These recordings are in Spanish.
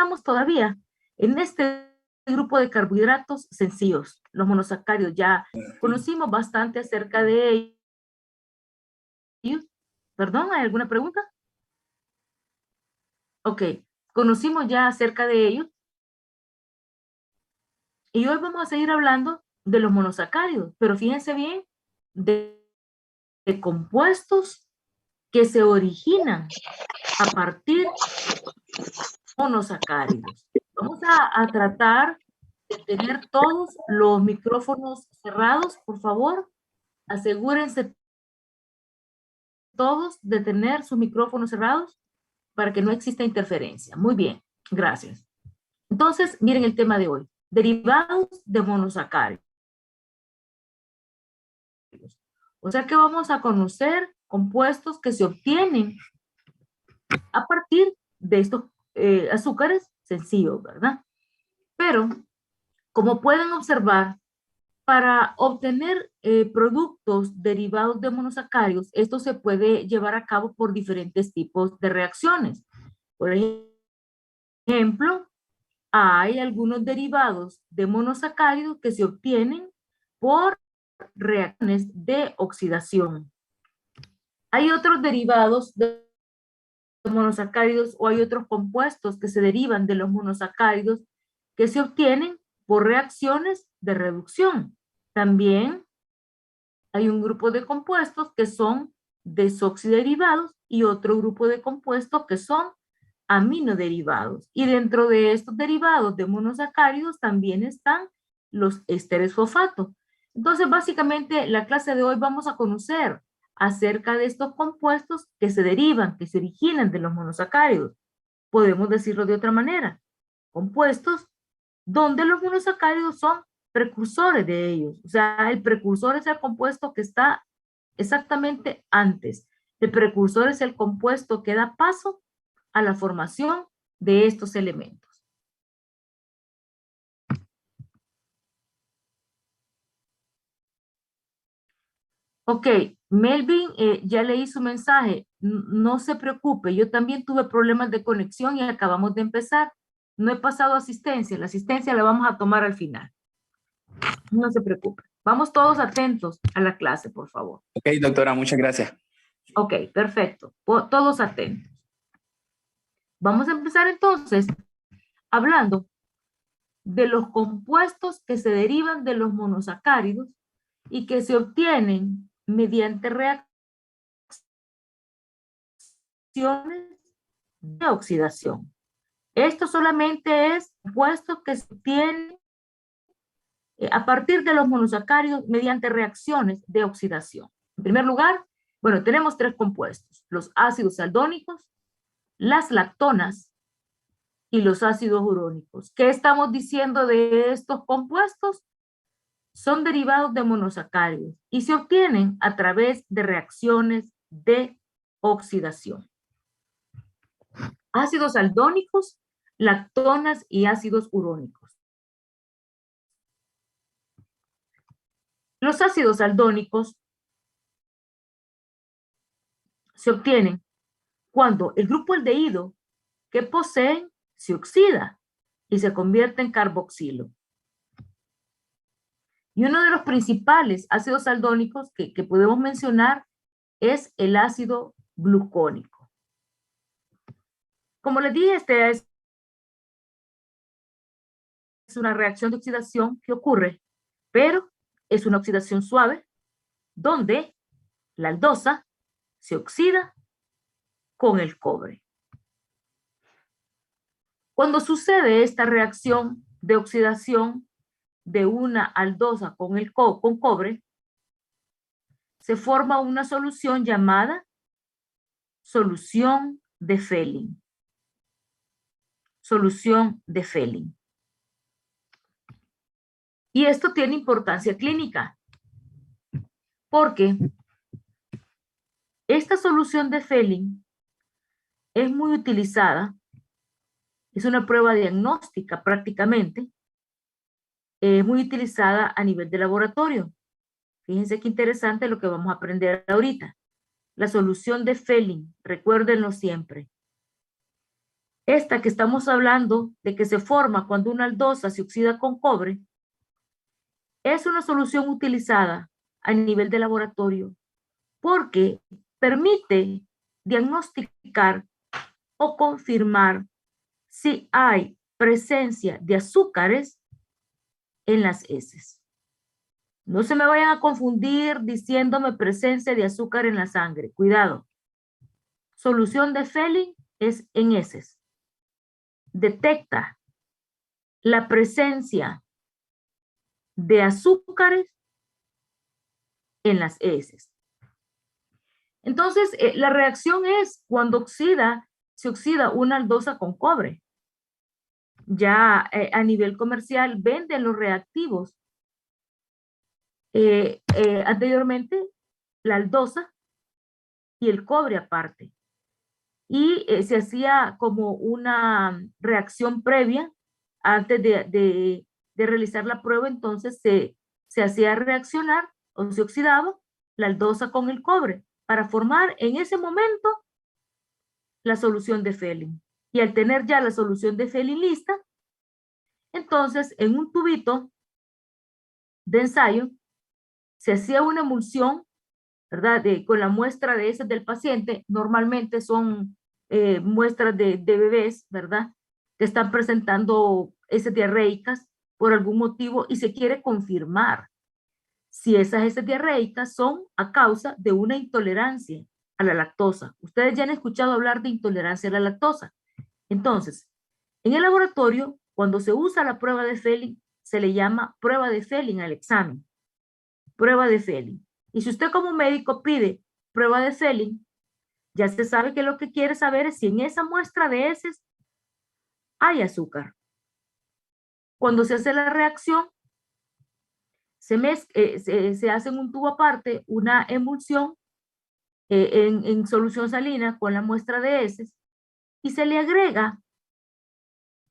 estamos todavía en este grupo de carbohidratos sencillos, los monosacáridos. Ya conocimos bastante acerca de ellos. ¿Perdón? ¿Hay alguna pregunta? Ok, conocimos ya acerca de ellos. Y hoy vamos a seguir hablando de los monosacáridos, pero fíjense bien, de compuestos que se originan a partir de monosacáridos. Vamos a tratar de tener todos los micrófonos cerrados, por favor. Asegúrense todos de tener sus micrófonos cerrados para que no exista interferencia. Muy bien, gracias. Entonces, miren el tema de hoy. Derivados de monosacáridos. O sea que vamos a conocer compuestos que se obtienen a partir de estos azúcares sencillos, ¿verdad? Pero, como pueden observar, para obtener productos derivados de monosacáridos, esto se puede llevar a cabo por diferentes tipos de reacciones. Por ejemplo, hay algunos derivados de monosacáridos que se obtienen por reacciones de oxidación. Hay otros derivados de monosacáridos o hay otros compuestos que se derivan de los monosacáridos que se obtienen por reacciones de reducción. También hay un grupo de compuestos que son desoxiderivados y otro grupo de compuestos que son aminoderivados. Y dentro de estos derivados de monosacáridos también están los ésteres fosfato. Entonces, básicamente, la clase de hoy vamos a conocer acerca de estos compuestos que se derivan, que se originan de los monosacáridos. Podemos decirlo de otra manera. Compuestos donde los monosacáridos son precursores de ellos. O sea, el precursor es el compuesto que está exactamente antes. El precursor es el compuesto que da paso a la formación de estos elementos. Ok, Melvin ya leí su mensaje. No se preocupe, yo también tuve problemas de conexión y acabamos de empezar. No he pasado asistencia, la asistencia la vamos a tomar al final. No se preocupe. Vamos todos atentos a la clase, por favor. Ok, doctora, muchas gracias. Ok, perfecto. Todos atentos. Vamos a empezar entonces hablando de los compuestos que se derivan de los monosacáridos y que se obtienen mediante reacciones de oxidación. Esto solamente es compuestos que se obtienen a partir de los monosacáridos mediante reacciones de oxidación. En primer lugar, bueno, tenemos tres compuestos: los ácidos aldónicos, las lactonas y los ácidos urónicos. ¿Qué estamos diciendo de estos compuestos? Son derivados de monosacáridos y se obtienen a través de reacciones de oxidación. Ácidos aldónicos, lactonas y ácidos urónicos. Los ácidos aldónicos se obtienen cuando el grupo aldehído que poseen se oxida y se convierte en carboxilo. Y uno de los principales ácidos aldónicos que podemos mencionar es el ácido glucónico. Como les dije, esta es una reacción de oxidación que ocurre, pero es una oxidación suave, donde la aldosa se oxida con el cobre. Cuando sucede esta reacción de oxidación de una aldosa con cobre, se forma una solución llamada solución de Fehling. Solución de Fehling. Y esto tiene importancia clínica, porque esta solución de Fehling es muy utilizada, es una prueba diagnóstica prácticamente, es muy utilizada a nivel de laboratorio. Fíjense qué interesante lo que vamos a aprender ahorita. La solución de Fehling, recuérdenlo siempre. esta que estamos hablando de que se forma cuando una aldosa se oxida con cobre, es una solución utilizada a nivel de laboratorio porque permite diagnosticar o confirmar si hay presencia de azúcares en las heces. No se me vayan a confundir diciéndome presencia de azúcar en la sangre. Cuidado. Solución de Fehling es en heces. Detecta la presencia de azúcares en las heces. Entonces, la reacción es cuando se oxida una aldosa con cobre. Ya a nivel comercial venden los reactivos. Anteriormente, la aldosa y el cobre aparte. Y se hacía como una reacción previa antes de realizar la prueba, entonces se hacía reaccionar o se oxidaba la aldosa con el cobre para formar en ese momento la solución de Fehling. Y al tener ya la solución de Fehling lista, entonces en un tubito de ensayo se hacía una emulsión, ¿verdad? Con la muestra de heces del paciente, normalmente son muestras de bebés, ¿verdad? Que están presentando heces diarreicas por algún motivo y se quiere confirmar si esas heces diarreicas son a causa de una intolerancia a la lactosa. Ustedes ya han escuchado hablar de intolerancia a la lactosa. Entonces, en el laboratorio, cuando se usa la prueba de Fehling, se le llama prueba de Fehling al examen. Prueba de Fehling. Y si usted como médico pide prueba de Fehling, ya se sabe que lo que quiere saber es si en esa muestra de heces hay azúcar. Cuando se hace la reacción, se hace en un tubo aparte una emulsión en solución salina con la muestra de heces y se le agrega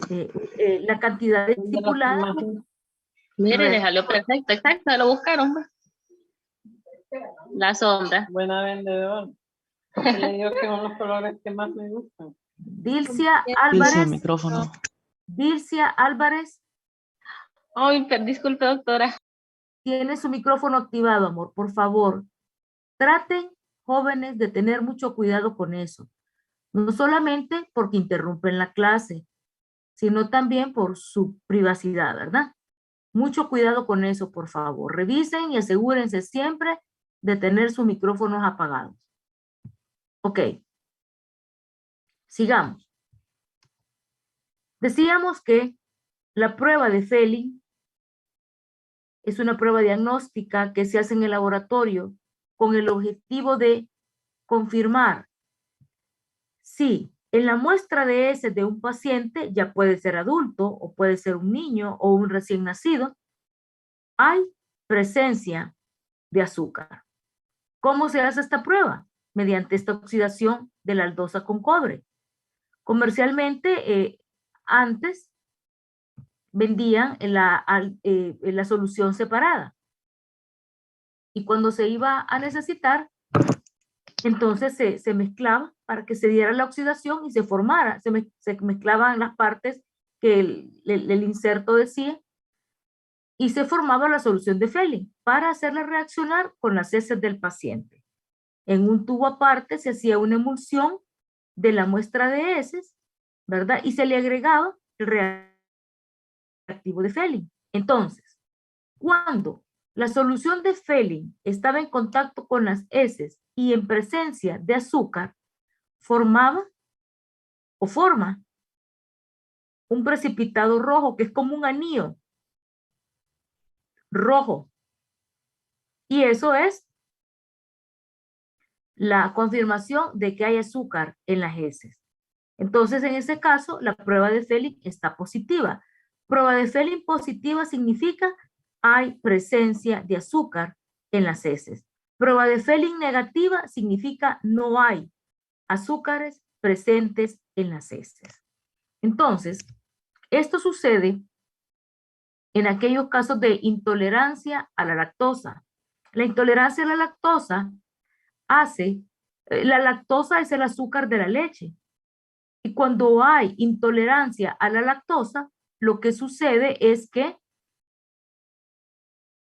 la cantidad estipulada. Mire, le salió perfecto, exacto, lo buscaron. La sombra. Buena vendedora. Le digo que son los colores que más me gustan. Dilcia Álvarez. Micrófono. Dilcia Álvarez. Ay, disculpe, doctora. Tiene su micrófono activado, amor. Por favor, traten, jóvenes, de tener mucho cuidado con eso. No solamente porque interrumpen la clase, sino también por su privacidad, ¿verdad? Mucho cuidado con eso, por favor. Revisen y asegúrense siempre de tener sus micrófonos apagados. Ok. Sigamos. Decíamos que la prueba de Fehling es una prueba diagnóstica que se hace en el laboratorio con el objetivo de confirmar si en la muestra de heces de un paciente, ya puede ser adulto o puede ser un niño o un recién nacido, hay presencia de azúcar. ¿Cómo se hace esta prueba? Mediante esta oxidación de la aldosa con cobre. Comercialmente, antes vendían la solución separada. Y cuando se iba a necesitar, entonces se mezclaba para que se diera la oxidación y se formara. Se mezclaban las partes que el inserto decía y se formaba la solución de Fehling para hacerla reaccionar con las heces del paciente. En un tubo aparte se hacía una emulsión de la muestra de heces, ¿verdad? Y se le agregaba el reactivo de Fehling. Entonces, cuando la solución de Fehling estaba en contacto con las heces y en presencia de azúcar, formaba o forma un precipitado rojo que es como un anillo rojo. Y eso es la confirmación de que hay azúcar en las heces. Entonces, en ese caso, la prueba de Fehling está positiva. Prueba de Fehling positiva significa hay presencia de azúcar en las heces. Prueba de Fehling negativa significa no hay azúcares presentes en las heces. Entonces, esto sucede en aquellos casos de intolerancia a la lactosa. La intolerancia a la lactosa la lactosa es el azúcar de la leche. Y cuando hay intolerancia a la lactosa, lo que sucede es que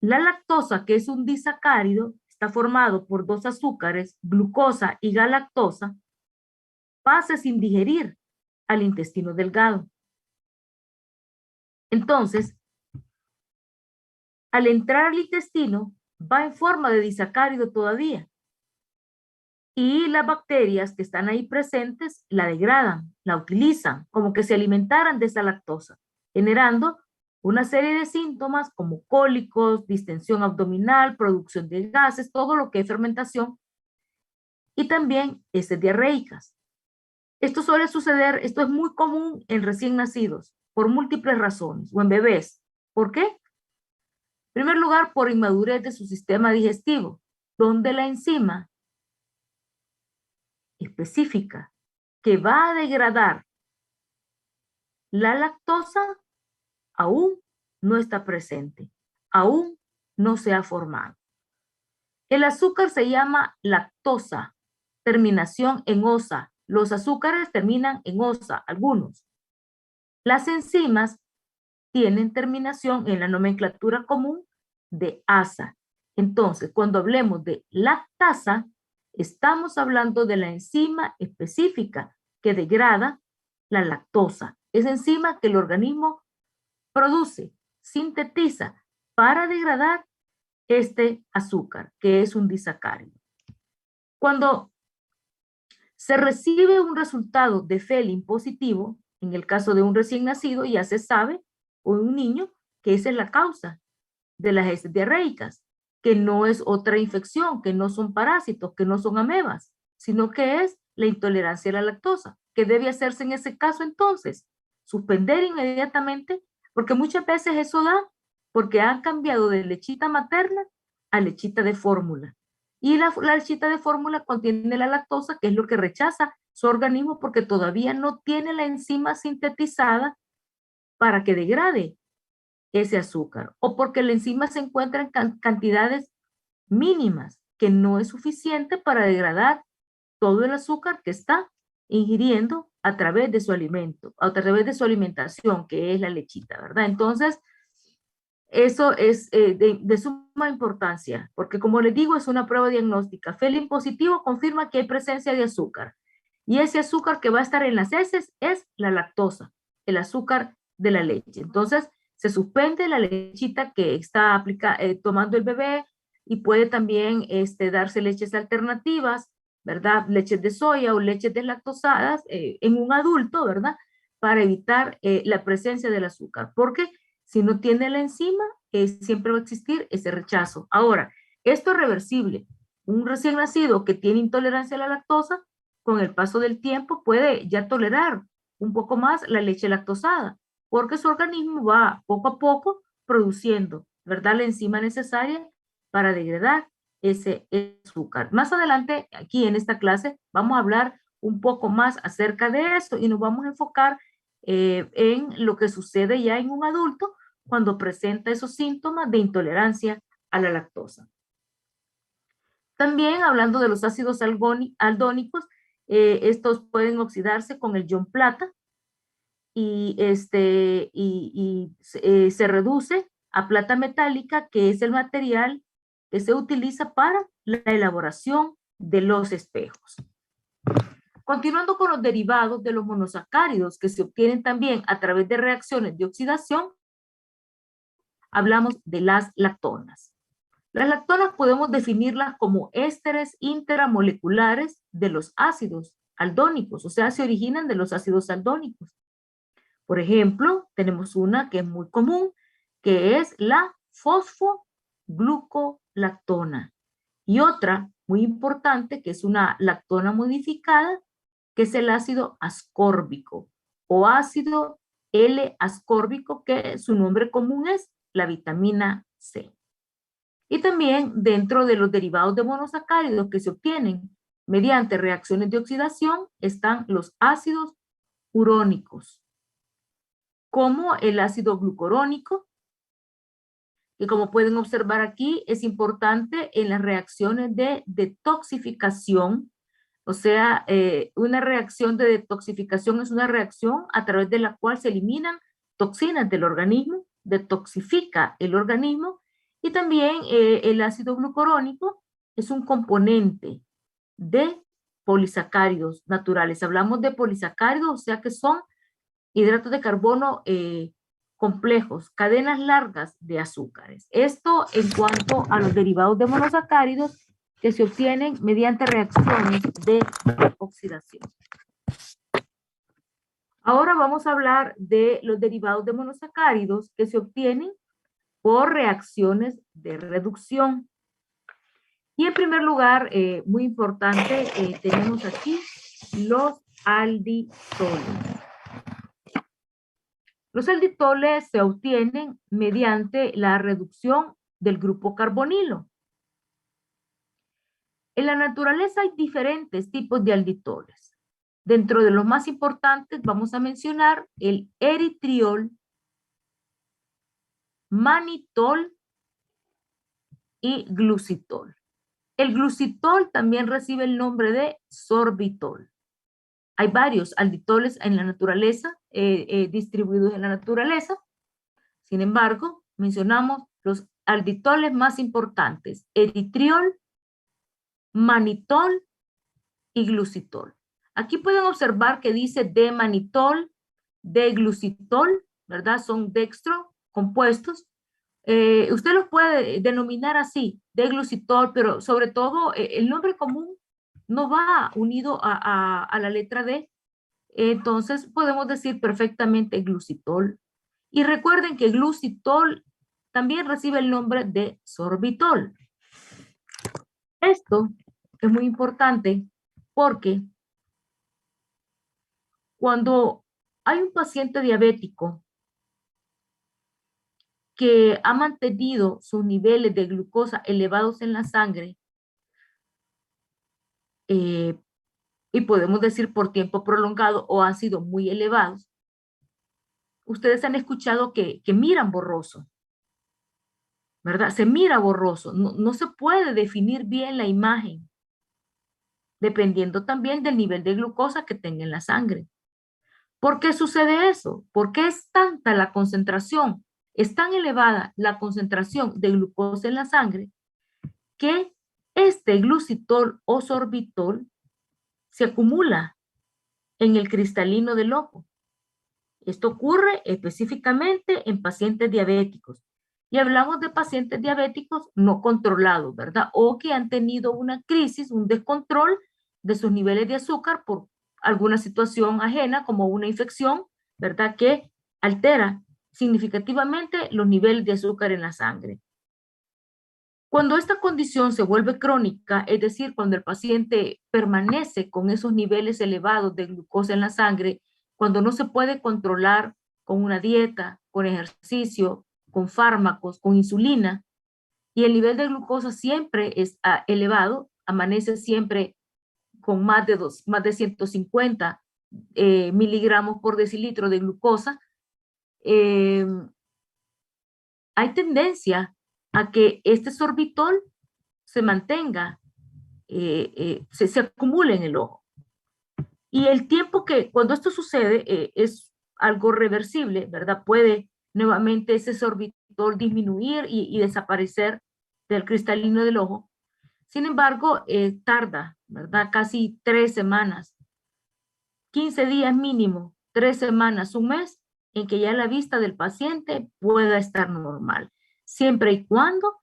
la lactosa, que es un disacárido, está formado por dos azúcares, glucosa y galactosa, pasa sin digerir al intestino delgado. Entonces, al entrar al intestino, va en forma de disacárido todavía. Y las bacterias que están ahí presentes la degradan, la utilizan, como que se alimentaran de esa lactosa, generando una serie de síntomas como cólicos, distensión abdominal, producción de gases, todo lo que es fermentación, y también heces diarreicas. Esto suele suceder, esto es muy común en recién nacidos, por múltiples razones, o en bebés. ¿Por qué? En primer lugar, por inmadurez de su sistema digestivo, donde la enzima específica que va a degradar la lactosa aún no está presente, aún no se ha formado. El azúcar se llama lactosa, terminación en osa. Los azúcares terminan en osa, algunos. Las enzimas tienen terminación en la nomenclatura común de asa. Entonces, cuando hablemos de lactasa, estamos hablando de la enzima específica que degrada la lactosa. Esa enzima que el organismo produce, sintetiza para degradar este azúcar, que es un disacárido. Cuando se recibe un resultado de FELIN positivo, en el caso de un recién nacido, ya se sabe, o un niño, que esa es la causa de las heces diarreicas, que no es otra infección, que no son parásitos, que no son amebas, sino que es la intolerancia a la lactosa. ¿Qué debe hacerse en ese caso entonces? Suspender inmediatamente, porque muchas veces eso da, porque han cambiado de lechita materna a lechita de fórmula. Y la lechita de fórmula contiene la lactosa, que es lo que rechaza su organismo porque todavía no tiene la enzima sintetizada para que degrade ese azúcar, o porque la enzima se encuentra en cantidades mínimas, que no es suficiente para degradar todo el azúcar que está ingiriendo a través de su alimento, a través de su alimentación, que es la lechita, ¿verdad? Entonces, eso es de suma importancia, porque como les digo, es una prueba diagnóstica. FELIN positivo confirma que hay presencia de azúcar, y ese azúcar que va a estar en las heces es la lactosa, el azúcar de la leche. Entonces, se suspende la lechita que está tomando el bebé, y puede también darse leches alternativas, ¿verdad? Leches de soya o leches deslactosadas en un adulto, ¿verdad? Para evitar la presencia del azúcar, porque si no tiene la enzima, siempre va a existir ese rechazo. Ahora, esto es reversible. Un recién nacido que tiene intolerancia a la lactosa, con el paso del tiempo puede ya tolerar un poco más la leche lactosada, porque su organismo va poco a poco produciendo, ¿verdad?, la enzima necesaria para degradar ese azúcar. Más adelante, aquí en esta clase, vamos a hablar un poco más acerca de eso y nos vamos a enfocar en lo que sucede ya en un adulto cuando presenta esos síntomas de intolerancia a la lactosa. También hablando de los ácidos aldónicos, estos pueden oxidarse con el ion plata y, se reduce a plata metálica, que es el material que se utiliza para la elaboración de los espejos. Continuando con los derivados de los monosacáridos que se obtienen también a través de reacciones de oxidación, hablamos de las lactonas. Las lactonas podemos definirlas como ésteres intramoleculares de los ácidos aldónicos, o sea, se originan de los ácidos aldónicos. Por ejemplo, tenemos una que es muy común, que es la fosfoglucolactona, y otra muy importante, que es una lactona modificada, que es el ácido ascórbico o ácido L-ascórbico, que su nombre común es la vitamina C. Y también dentro de los derivados de monosacáridos que se obtienen mediante reacciones de oxidación están los ácidos urónicos, como el ácido glucurónico, que como pueden observar aquí es importante en las reacciones de detoxificación O sea, una reacción de detoxificación es una reacción a través de la cual se eliminan toxinas del organismo, detoxifica el organismo, y también el ácido glucurónico es un componente de polisacáridos naturales. Hablamos de polisacáridos, o sea que son hidratos de carbono complejos, cadenas largas de azúcares. Esto en cuanto a los derivados de monosacáridos que se obtienen mediante reacciones de oxidación. Ahora vamos a hablar de los derivados de monosacáridos que se obtienen por reacciones de reducción. Y en primer lugar, muy importante, tenemos aquí los alditoles. Los alditoles se obtienen mediante la reducción del grupo carbonilo. En la naturaleza hay diferentes tipos de alditoles. Dentro de los más importantes vamos a mencionar el eritriol, manitol y glucitol. El glucitol también recibe el nombre de sorbitol. Hay varios alditoles en la naturaleza, distribuidos en la naturaleza. Sin embargo, mencionamos los alditoles más importantes: eritriol, manitol y glucitol. Aquí pueden observar que dice D-manitol, D-glucitol, ¿verdad? Son dextro compuestos. Usted los puede denominar así, D-glucitol, pero sobre todo el nombre común no va unido a la letra D. Entonces podemos decir perfectamente glucitol. Y recuerden que glucitol también recibe el nombre de sorbitol. Esto es muy importante porque cuando hay un paciente diabético que ha mantenido sus niveles de glucosa elevados en la sangre, y podemos decir por tiempo prolongado o han sido muy elevados, ustedes han escuchado que miran borroso, ¿verdad? Se mira borroso, no se puede definir bien la imagen, dependiendo también del nivel de glucosa que tenga en la sangre. ¿Por qué sucede eso? Porque es tanta la concentración, es tan elevada la concentración de glucosa en la sangre que este glucitol o sorbitol se acumula en el cristalino del ojo. Esto ocurre específicamente en pacientes diabéticos. Y hablamos de pacientes diabéticos no controlados, ¿verdad? O que han tenido una crisis, un descontrol de sus niveles de azúcar por alguna situación ajena, como una infección, ¿verdad? Que altera significativamente los niveles de azúcar en la sangre. Cuando esta condición se vuelve crónica, es decir, cuando el paciente permanece con esos niveles elevados de glucosa en la sangre, cuando no se puede controlar con una dieta, con ejercicio, con fármacos, con insulina, y el nivel de glucosa siempre es elevado, amanece siempre con más de 150 miligramos por decilitro de glucosa, hay tendencia a que este sorbitol se mantenga, se acumule en el ojo. Y el tiempo que, cuando esto sucede, es algo reversible, ¿verdad? Puede nuevamente ese sorbitol disminuir y desaparecer del cristalino del ojo. Sin embargo, tarda, ¿verdad? Casi 3 semanas, 15 días mínimo, 3 semanas, un mes, en que ya la vista del paciente pueda estar normal, siempre y cuando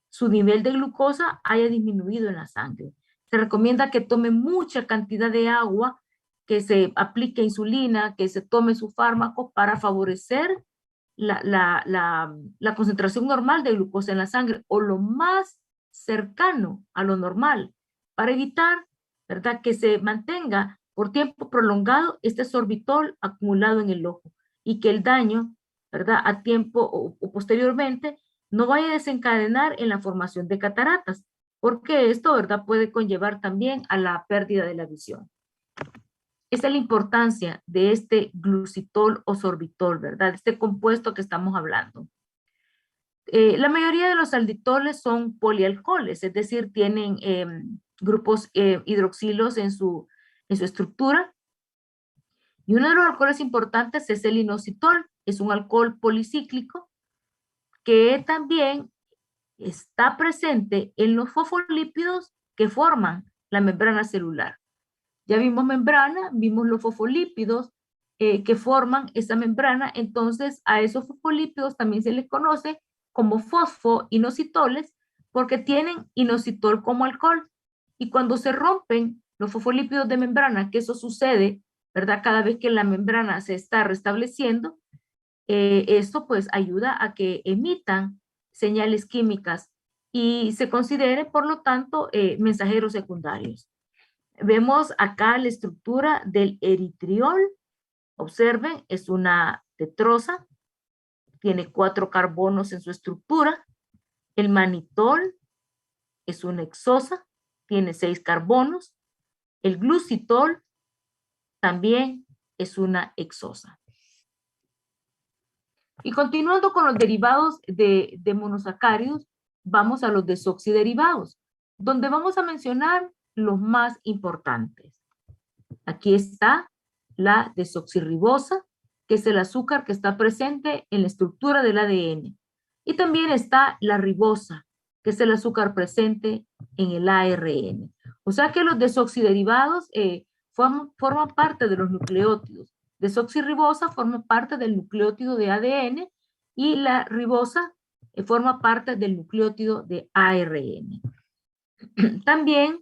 su nivel de glucosa haya disminuido en la sangre. Se recomienda que tome mucha cantidad de agua, que se aplique insulina, que se tome su fármaco para favorecer la concentración normal de glucosa en la sangre o lo más cercano a lo normal para evitar, ¿verdad?, que se mantenga por tiempo prolongado este sorbitol acumulado en el ojo y que el daño, ¿verdad?, a tiempo o posteriormente no vaya a desencadenar en la formación de cataratas, porque esto, ¿verdad?, puede conllevar también a la pérdida de la visión. Esa es la importancia de este glucitol o sorbitol, ¿verdad?, este compuesto que estamos hablando. La mayoría de los alditoles son polialcoholes, es decir, tienen grupos hidroxilos en su estructura. Y uno de los alcoholes importantes es el inositol. Es un alcohol policíclico que también está presente en los fosfolípidos que forman la membrana celular. Ya vimos membrana, vimos los fosfolípidos que forman esa membrana, entonces a esos fosfolípidos también se les conoce como fosfoinositoles porque tienen inositol como alcohol. Y cuando se rompen los fosfolípidos de membrana, que eso sucede, ¿verdad? Cada vez que la membrana se está restableciendo, esto pues ayuda a que emitan señales químicas y se considere, por lo tanto, mensajeros secundarios. Vemos acá la estructura del eritriol. Observen, es una tetrosa, tiene 4 carbonos en su estructura. El manitol es una hexosa, tiene 6 carbonos. El glucitol también es una hexosa. Y continuando con los derivados de monosacáridos, vamos a los desoxiderivados, donde vamos a mencionar los más importantes. Aquí está la desoxirribosa, que es el azúcar que está presente en la estructura del ADN. Y también está la ribosa, que es el azúcar presente en el ARN. O sea que los desoxiderivados forman parte de los nucleótidos. Desoxirribosa forma parte del nucleótido de ADN y la ribosa forma parte del nucleótido de ARN. También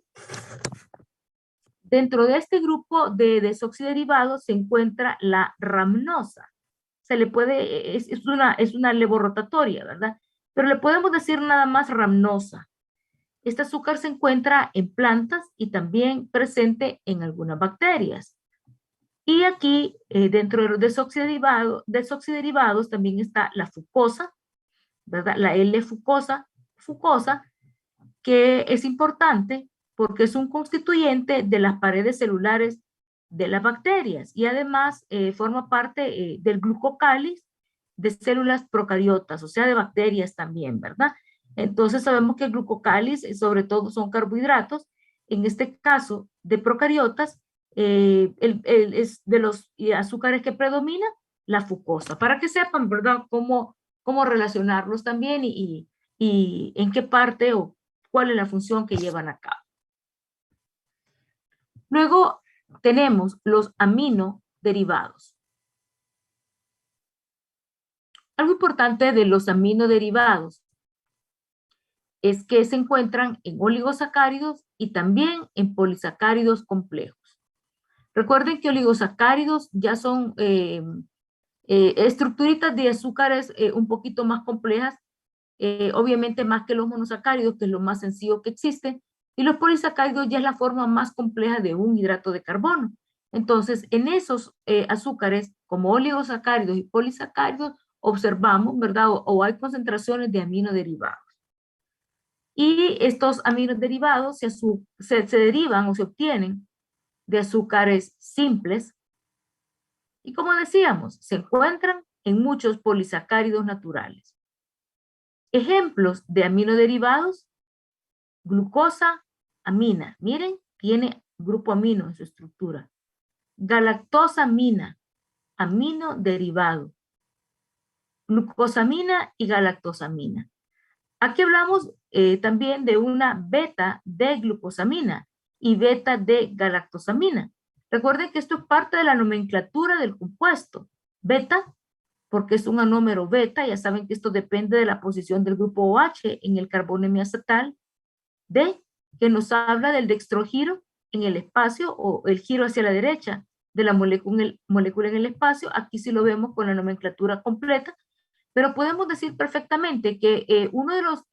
dentro de este grupo de desoxiderivados se encuentra la ramnosa. Se le puede, es una levorotatoria, ¿verdad? Pero le podemos decir nada más ramnosa. Este azúcar se encuentra en plantas y también presente en algunas bacterias. Y aquí, dentro de los desoxiderivados también está la fucosa, ¿verdad? La L-fucosa, que es importante porque es un constituyente de las paredes celulares de las bacterias y además forma parte del glucocáliz de células procariotas, o sea, de bacterias también, ¿verdad? Entonces sabemos que el glucocáliz sobre todo son carbohidratos. En este caso de procariotas, es de los azúcares que predomina la fucosa, para que sepan, ¿verdad?, cómo relacionarlos también y en qué parte o cuál es la función que llevan a cabo. Luego tenemos los aminoderivados. Algo importante de los aminoderivados es que se encuentran en oligosacáridos y también en polisacáridos complejos. Recuerden que oligosacáridos ya son estructuritas de azúcares un poquito más complejas, obviamente más que los monosacáridos, que es lo más sencillo que existe, y los polisacáridos ya es la forma más compleja de un hidrato de carbono. Entonces, en esos azúcares, como oligosacáridos y polisacáridos, observamos, ¿verdad? O hay concentraciones de aminoderivados. Y estos aminoderivados se derivan o se obtienen de azúcares simples. Y como decíamos, se encuentran en muchos polisacáridos naturales. Ejemplos de aminoderivados: glucosa, amina. Miren, tiene grupo amino en su estructura. Galactosamina, amino derivado. Glucosamina y galactosamina. Aquí hablamos también de una beta de glucosamina y beta de galactosamina. Recuerden que esto es parte de la nomenclatura del compuesto. Beta, porque es un anómero beta, ya saben que esto depende de la posición del grupo OH en el carbono hemiacetal. D, que nos habla del dextrogiro en el espacio o el giro hacia la derecha de la molécula en el espacio. Aquí sí lo vemos con la nomenclatura completa, pero podemos decir perfectamente que uno de los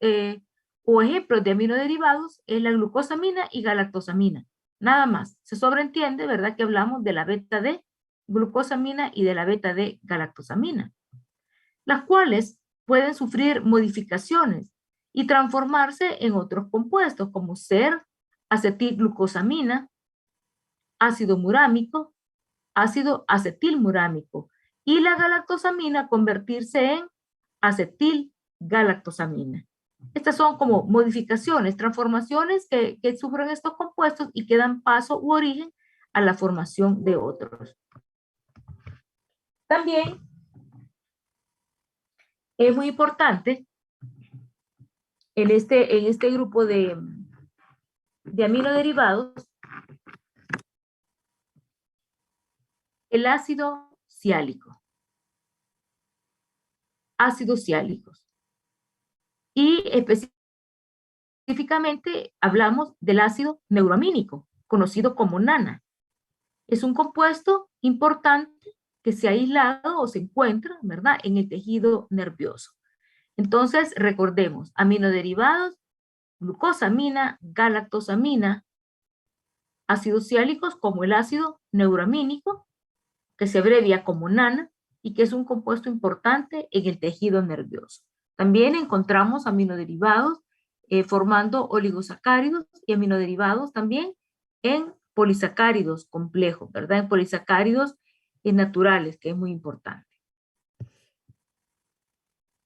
o ejemplos de aminoderivados es la glucosamina y galactosamina. Nada más. Se sobreentiende, ¿verdad?, que hablamos de la beta D glucosamina y de la beta D galactosamina, las cuales pueden sufrir modificaciones y transformarse en otros compuestos como ser acetilglucosamina, ácido murámico, ácido acetilmurámico, y la galactosamina convertirse en acetilgalactosamina. Estas son como modificaciones, transformaciones que sufren estos compuestos y que dan paso u origen a la formación de otros. También es muy importante en este grupo de aminoderivados el ácido siálico. Ácidos siálicos. Y específicamente hablamos del ácido neuroamínico, conocido como NANA. Es un compuesto importante que se ha aislado o se encuentra, ¿verdad?, en el tejido nervioso. Entonces, recordemos, aminoderivados, glucosamina, galactosamina, ácidos siálicos como el ácido neuroamínico, que se abrevia como NANA, y que es un compuesto importante en el tejido nervioso. También encontramos aminoderivados formando oligosacáridos y aminoderivados también en polisacáridos complejos, ¿verdad? En polisacáridos naturales, que es muy importante.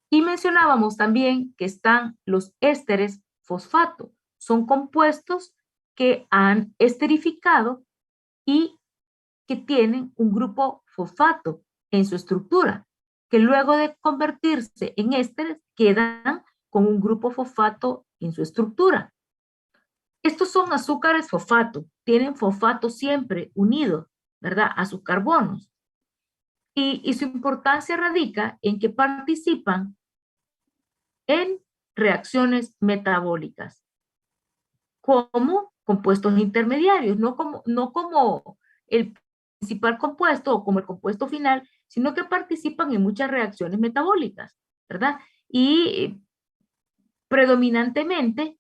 Y mencionábamos también que están los ésteres fosfato. Son compuestos que han esterificado y que tienen un grupo fosfato en su estructura, que luego de convertirse en ésteres quedan con un grupo fosfato en su estructura. Estos son azúcares fosfato, tienen fosfato siempre unido, ¿verdad?, a sus carbonos. Y su importancia radica en que participan en reacciones metabólicas como compuestos intermediarios, no como el principal compuesto o como el compuesto final, sino que participan en muchas reacciones metabólicas, ¿verdad? Y predominantemente,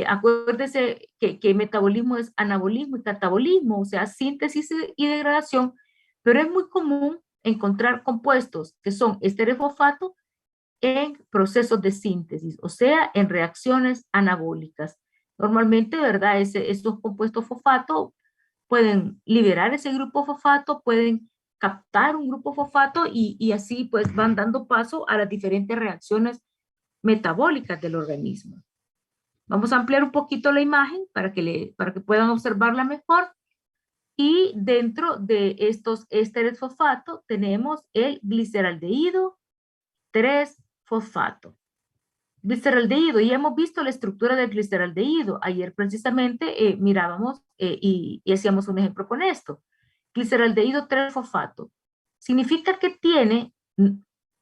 acuérdese que metabolismo es anabolismo y catabolismo, o sea, síntesis y degradación, pero es muy común encontrar compuestos que son ésteres fosfato en procesos de síntesis, o sea, en reacciones anabólicas. Normalmente, ¿verdad? Estos compuestos fosfato pueden liberar ese grupo fosfato, pueden captar un grupo fosfato y así pues van dando paso a las diferentes reacciones metabólicas del organismo. Vamos a ampliar un poquito la imagen para que puedan observarla mejor. Y dentro de estos ésteres fosfato tenemos el gliceraldehído 3-fosfato. Gliceraldehído, ya hemos visto la estructura del gliceraldehído. Ayer precisamente mirábamos y hacíamos un ejemplo con esto. Gliceraldehído 3-fosfato. Significa que tiene,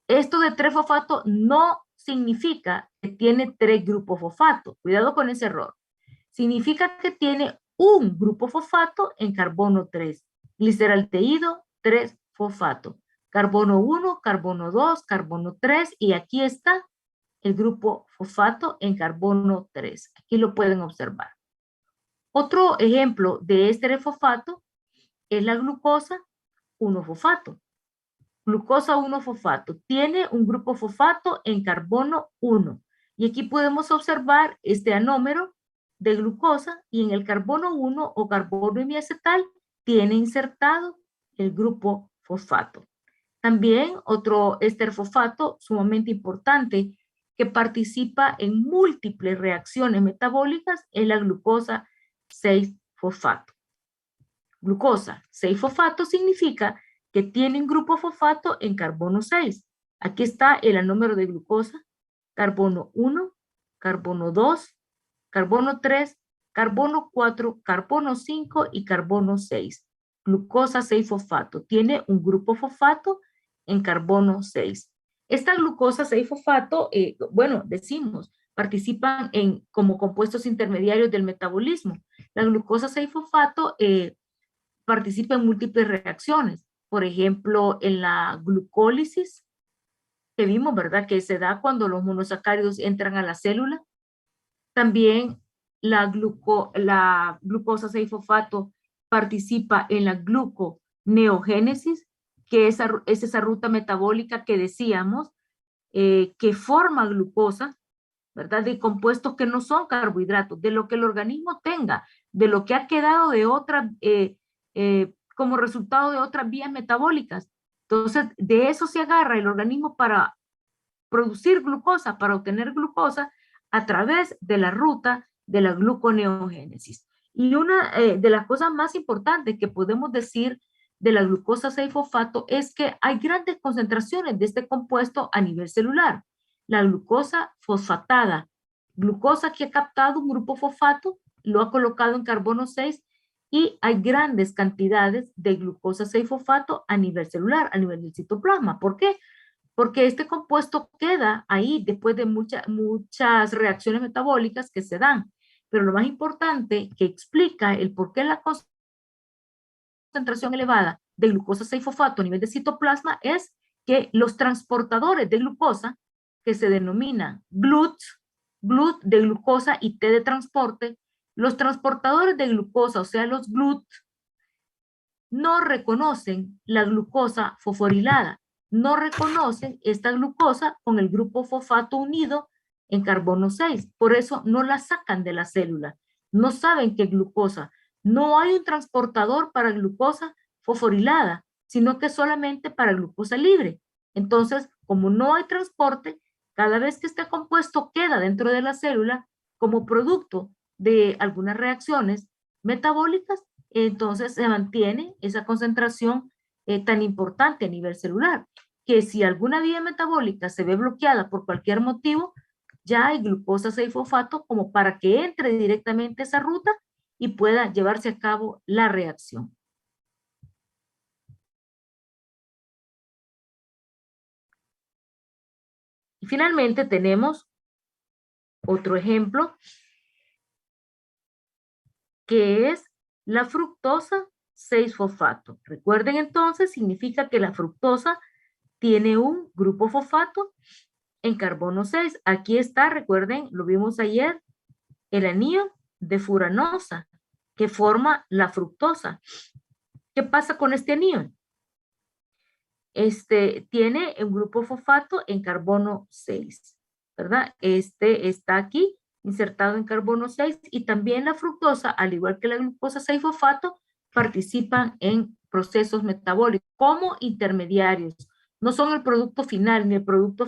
esto de 3-fosfato no significa que tiene 3 grupos fosfato. Cuidado con ese error. Significa que tiene un grupo fosfato en carbono 3. Gliceraldehído 3-fosfato. Carbono 1, carbono 2, carbono 3 y aquí está el grupo fosfato en carbono 3. Aquí lo pueden observar. Otro ejemplo de éster fosfato es la glucosa 1-fosfato. Glucosa 1-fosfato tiene un grupo fosfato en carbono 1. Y aquí podemos observar este anómero de glucosa y en el carbono 1 o carbono hemiacetal tiene insertado el grupo fosfato. También otro éster fosfato sumamente importante que participa en múltiples reacciones metabólicas es la glucosa 6-fosfato. Glucosa 6-fosfato significa que tiene un grupo fosfato en carbono 6. Aquí está el anómero de glucosa, carbono 1, carbono 2, carbono 3, carbono 4, carbono 5 y carbono 6. Glucosa 6-fosfato tiene un grupo fosfato en carbono 6. Esta glucosa 6-fosfato, bueno, decimos, participan como compuestos intermediarios del metabolismo. La glucosa 6-fosfato participa en múltiples reacciones. Por ejemplo, en la glucólisis, que vimos, ¿verdad? Que se da cuando los monosacáridos entran a la célula. También la glucosa 6-fosfato participa en la gluconeogénesis, que es esa ruta metabólica que decíamos que forma glucosa, ¿verdad? De compuestos que no son carbohidratos, de lo que el organismo tenga, de lo que ha quedado de otra, como resultado de otras vías metabólicas. Entonces, de eso se agarra el organismo para producir glucosa, para obtener glucosa a través de la ruta de la gluconeogénesis. Y una de las cosas más importantes que podemos decir de la glucosa 6-fosfato es que hay grandes concentraciones de este compuesto a nivel celular. La glucosa fosfatada, glucosa que ha captado un grupo fosfato, lo ha colocado en carbono 6 y hay grandes cantidades de glucosa 6-fosfato a nivel celular, a nivel del citoplasma. ¿Por qué? Porque este compuesto queda ahí después de muchas reacciones metabólicas que se dan. Pero lo más importante que explica el por qué la concentración elevada de glucosa 6-fosfato a nivel de citoplasma es que los transportadores de glucosa, que se denominan GLUT de glucosa y T de transporte, los transportadores de glucosa, o sea, los GLUT, no reconocen la glucosa fosforilada, no reconocen esta glucosa con el grupo fosfato unido en carbono 6, por eso no la sacan de la célula, no saben que glucosa, no hay un transportador para glucosa fosforilada, sino que solamente para glucosa libre. Entonces, como no hay transporte, cada vez que este compuesto queda dentro de la célula como producto de algunas reacciones metabólicas, entonces se mantiene esa concentración tan importante a nivel celular, que si alguna vía metabólica se ve bloqueada por cualquier motivo, ya hay glucosa 6-fosfato como para que entre directamente esa ruta y pueda llevarse a cabo la reacción. Y finalmente tenemos otro ejemplo, que es la fructosa 6-fosfato. Recuerden entonces, significa que la fructosa tiene un grupo fosfato en carbono 6. Aquí está, recuerden, lo vimos ayer, el anillo de furanosa que forma la fructosa. ¿Qué pasa con este anillo? Tiene un grupo fosfato en carbono 6, ¿verdad? Este está aquí insertado en carbono 6 y también la fructosa, al igual que la glucosa 6-fosfato, participan en procesos metabólicos como intermediarios. No son el producto final ni el producto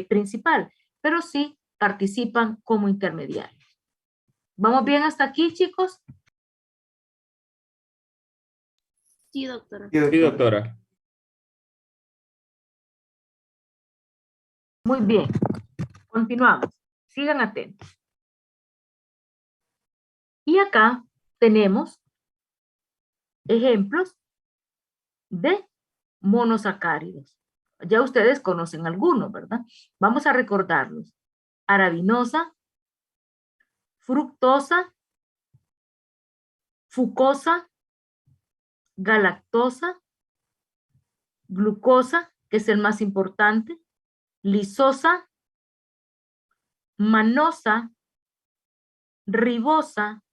principal, pero sí participan como intermediarios. ¿Vamos bien hasta aquí, chicos? Sí, doctora. Sí, doctora. Muy bien. Continuamos. Sigan atentos. Y acá tenemos ejemplos de monosacáridos. Ya ustedes conocen algunos, ¿verdad? Vamos a recordarlos. Arabinosa, fructosa, fucosa, galactosa, glucosa, que es el más importante, lisosa, manosa, ribosa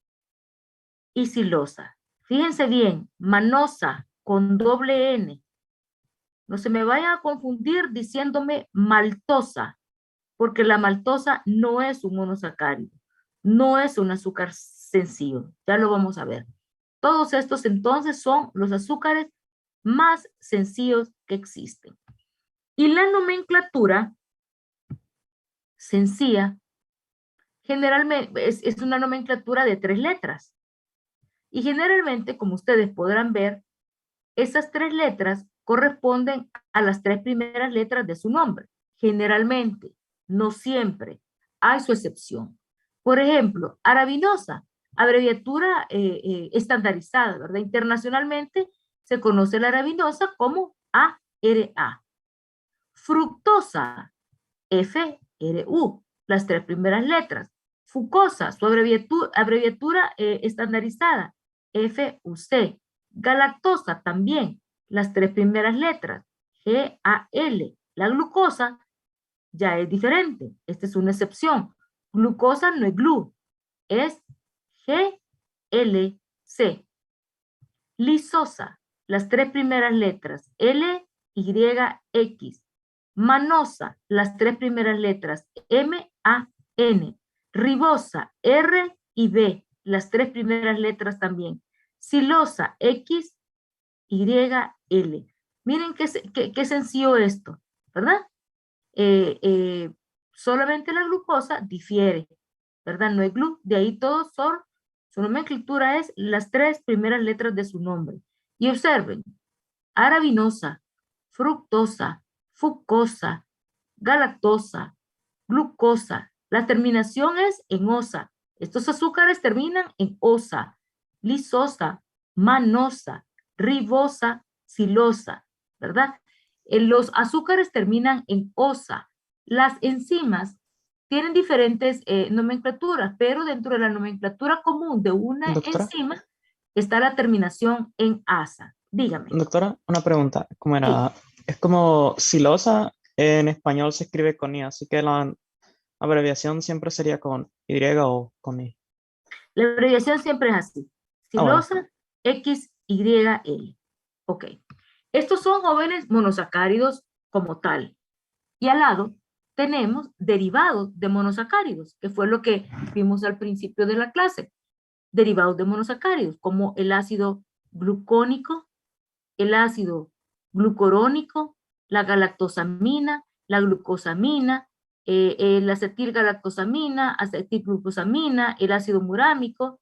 y silosa. Fíjense bien, manosa con doble N. No se me vaya a confundir diciéndome maltosa, porque la maltosa no es un monosacárido, no es un azúcar sencillo. Ya lo vamos a ver. Todos estos entonces son los azúcares más sencillos que existen. Y la nomenclatura sencilla generalmente es una nomenclatura de 3 letras. Y generalmente, como ustedes podrán ver, esas 3 letras corresponden a las 3 primeras letras de su nombre. Generalmente, no siempre, hay su excepción. Por ejemplo, arabinosa, abreviatura estandarizada, ¿verdad? Internacionalmente se conoce la arabinosa como ARA. Fructosa, FRU, las 3 primeras letras. Fucosa, su abreviatura estandarizada, FUC. Galactosa también, las 3 primeras letras, GAL. La glucosa ya es diferente, esta es una excepción. Glucosa no es GLU, es GLC. Lisosa, las 3 primeras letras, LYX. Manosa, las 3 primeras letras, MAN. Ribosa, R y B, las 3 primeras letras también. Silosa, X, Y, L. Miren qué sencillo esto, ¿verdad? solamente la glucosa difiere, ¿verdad? No es glu, de ahí todos son, su nomenclatura es las 3 primeras letras de su nombre. Y observen, arabinosa, fructosa, fucosa, galactosa, glucosa. La terminación es en osa. Estos azúcares terminan en osa, lisosa, manosa, ribosa, silosa, ¿verdad? Los azúcares terminan en osa. Las enzimas tienen diferentes nomenclaturas, pero dentro de la nomenclatura común de una Doctora, enzima está la terminación en asa. Dígame. doctora, una pregunta. ¿Cómo Sí. era? Es como silosa, en español se escribe con I, así que la abreviación siempre sería con Y o con I. La abreviación siempre es así. Ah, bueno. Silosa, XYL. Ok. Estos son jóvenes monosacáridos como tal. Y al lado tenemos derivados de monosacáridos, que fue lo que vimos al principio de la clase. Derivados de monosacáridos, como el ácido glucónico, el ácido glucurónico, la galactosamina, la glucosamina, la acetilgalactosamina, acetilglucosamina, el ácido murámico,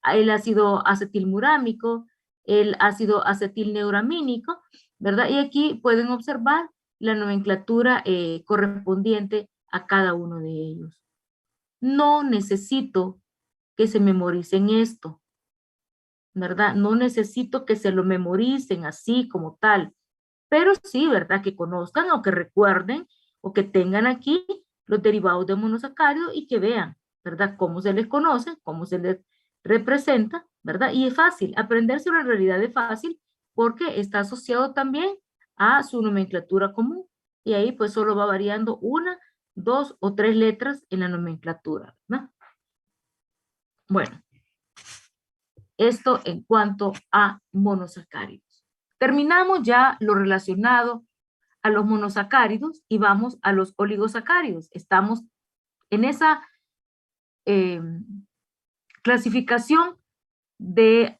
el ácido acetilmurámico, el ácido acetilneuramínico, ¿verdad? Y aquí pueden observar la nomenclatura correspondiente a cada uno de ellos. No necesito que se memoricen esto, ¿verdad? No necesito que se lo memoricen así como tal, pero sí, ¿verdad? Que conozcan o que recuerden o que tengan aquí los derivados de monosacáridos y que vean, ¿verdad? Cómo se les conoce, cómo se les representa, ¿verdad? Y es fácil, aprendérselo en realidad es fácil porque está asociado también a su nomenclatura común y ahí pues solo va variando una, dos o tres letras en la nomenclatura, ¿no? Bueno. Esto en cuanto a monosacáridos. Terminamos ya lo relacionado a los monosacáridos y vamos a los oligosacáridos. Estamos en esa clasificación de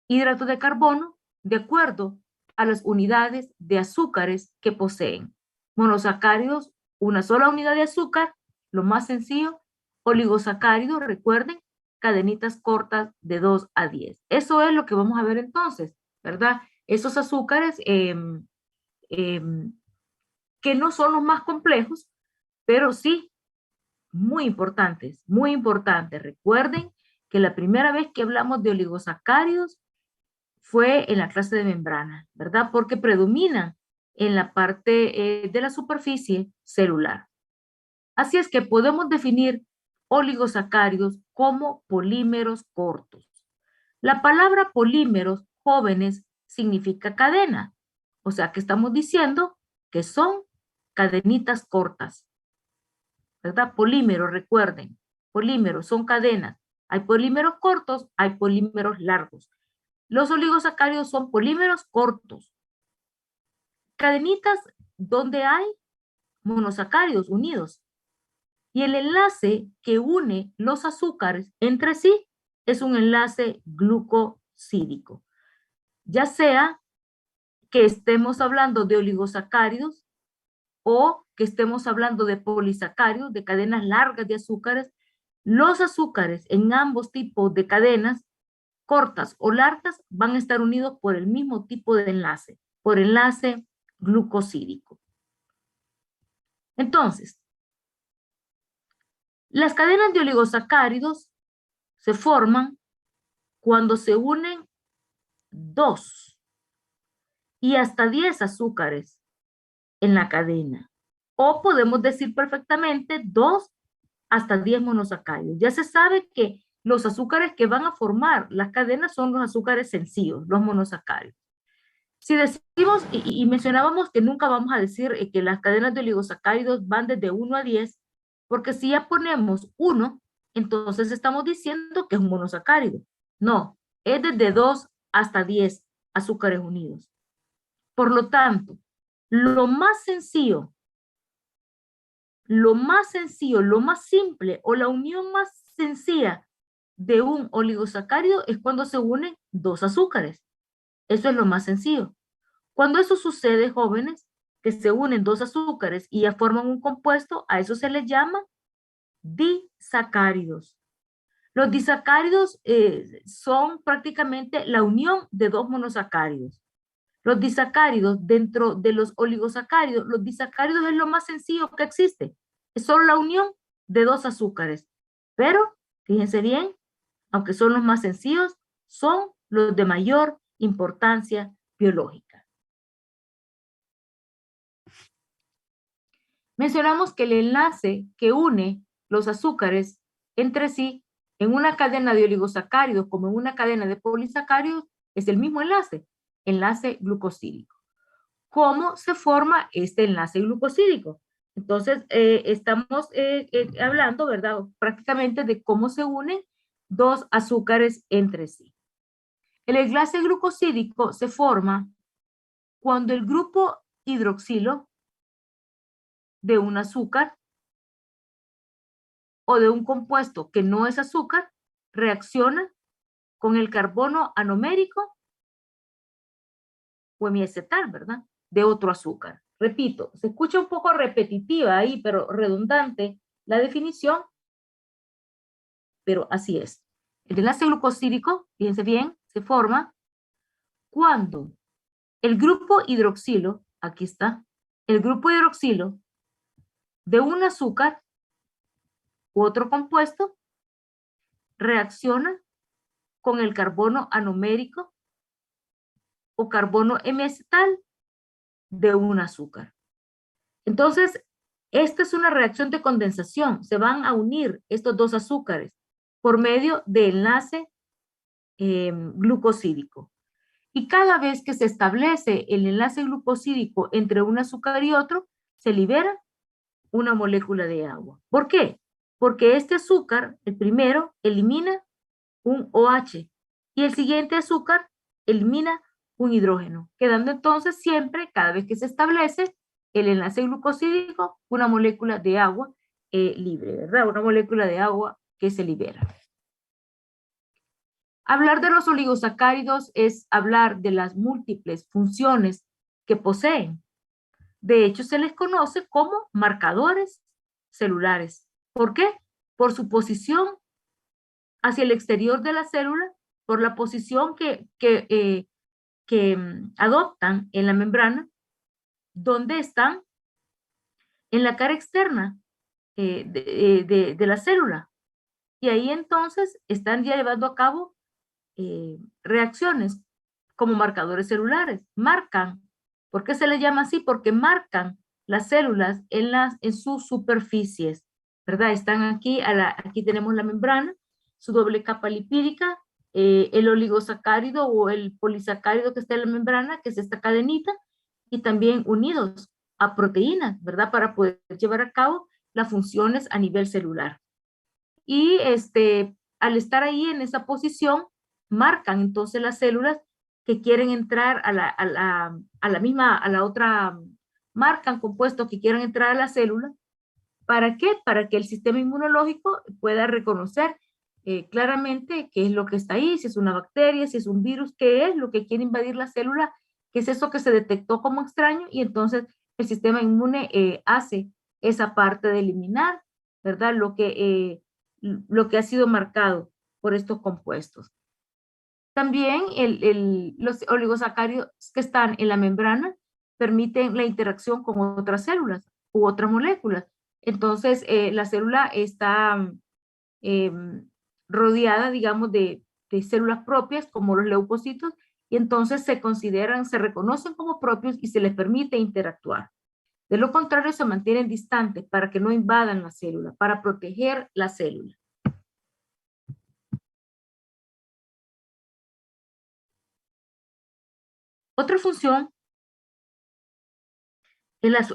hidratos de carbono de acuerdo a las unidades de azúcares que poseen. Monosacáridos, una sola unidad de azúcar, lo más sencillo. Oligosacáridos, recuerden, cadenitas cortas de 2 a 10. Eso es lo que vamos a ver entonces, ¿verdad? Esos azúcares que no son los más complejos, pero sí muy importantes, muy importantes. Recuerden que la primera vez que hablamos de oligosacáridos fue en la clase de membrana, ¿verdad? Porque predominan en la parte de la superficie celular. Así es que podemos definir oligosacáridos como polímeros cortos. La palabra polímeros jóvenes significa cadena, o sea que estamos diciendo que son cadenitas cortas, ¿verdad? Polímeros, recuerden, polímeros son cadenas. Hay polímeros cortos, hay polímeros largos. Los oligosacáridos son polímeros cortos. Cadenitas donde hay monosacáridos unidos. Y el enlace que une los azúcares entre sí es un enlace glucosídico. Ya sea que estemos hablando de oligosacáridos o que estemos hablando de polisacáridos, de cadenas largas de azúcares, los azúcares en ambos tipos de cadenas, cortas o largas, van a estar unidos por el mismo tipo de enlace, por enlace glucosídico. Entonces, las cadenas de oligosacáridos se forman cuando se unen 2 y hasta 10 azúcares en la cadena. O podemos decir perfectamente 2 hasta 10 monosacáridos. Ya se sabe que los azúcares que van a formar las cadenas son los azúcares sencillos, los monosacáridos. Si decimos y mencionábamos que nunca vamos a decir que las cadenas de oligosacáridos van desde 1 a 10, porque si ya ponemos 1, entonces estamos diciendo que es un monosacárido. No, es desde 2 hasta 10 azúcares unidos. Por lo tanto, lo más sencillo, lo más simple o la unión más sencilla de un oligosacárido es cuando se unen 2 azúcares. Eso es lo más sencillo. Cuando eso sucede, jóvenes, que se unen dos azúcares y ya forman un compuesto, a eso se les llama disacáridos. Los disacáridos son prácticamente la unión de dos monosacáridos. Los disacáridos dentro de los oligosacáridos, los disacáridos es lo más sencillo que existe. Es solo la unión de dos azúcares. Pero, fíjense bien, aunque son los más sencillos, son los de mayor importancia biológica. Mencionamos que el enlace que une los azúcares entre sí en una cadena de oligosacáridos como en una cadena de polisacáridos es el mismo enlace glucosídico. ¿Cómo se forma este enlace glucosídico? Entonces, estamos hablando, ¿verdad? Prácticamente de cómo se unen dos azúcares entre sí. El enlace glucosídico se forma cuando el grupo hidroxilo de un azúcar o de un compuesto que no es azúcar reacciona con el carbono anomérico o hemiacetal, ¿verdad? De otro azúcar. Repito, se escucha un poco repetitiva ahí, pero redundante la definición, pero así es. El enlace glucosídico, fíjense bien, se forma cuando el grupo hidroxilo, aquí está, el grupo hidroxilo de un azúcar u otro compuesto reacciona con el carbono anomérico o carbono hemiacetal de un azúcar. Entonces, esta es una reacción de condensación. Se van a unir estos dos azúcares por medio de enlace glucosídico. Y cada vez que se establece el enlace glucosídico entre un azúcar y otro, se libera una molécula de agua. ¿Por qué? Porque este azúcar, el primero, elimina un OH y el siguiente azúcar elimina un hidrógeno, quedando entonces siempre, cada vez que se establece el enlace glucosídico, una molécula de agua libre, ¿verdad? Una molécula de agua que se libera. Hablar de los oligosacáridos es hablar de las múltiples funciones que poseen. De hecho, se les conoce como marcadores celulares. ¿Por qué? Por su posición hacia el exterior de la célula, por la posición que adoptan en la membrana, donde están en la cara externa de la célula. Y ahí entonces están ya llevando a cabo reacciones como marcadores celulares. Marcan. ¿Por qué se les llama así? Porque marcan las células en sus superficies, ¿verdad? Están aquí, aquí tenemos la membrana, su doble capa lipídica, el oligosacárido o el polisacárido que está en la membrana, que es esta cadenita, y también unidos a proteínas, ¿verdad? Para poder llevar a cabo las funciones a nivel celular. Y al estar ahí en esa posición, marcan entonces las células que quieren entrar marcan compuestos que quieran entrar a la célula. ¿Para qué? Para que el sistema inmunológico pueda reconocer claramente qué es lo que está ahí, si es una bacteria, si es un virus, qué es lo que quiere invadir la célula, qué es eso que se detectó como extraño, y entonces el sistema inmune hace esa parte de eliminar, ¿verdad? Lo que ha sido marcado por estos compuestos. También los oligosacáridos que están en la membrana permiten la interacción con otras células u otras moléculas. Entonces, la célula está rodeada, digamos, de células propias como los leucocitos, y entonces se reconocen como propios y se les permite interactuar. De lo contrario, se mantienen distantes para que no invadan la célula, para proteger la célula. Otra función es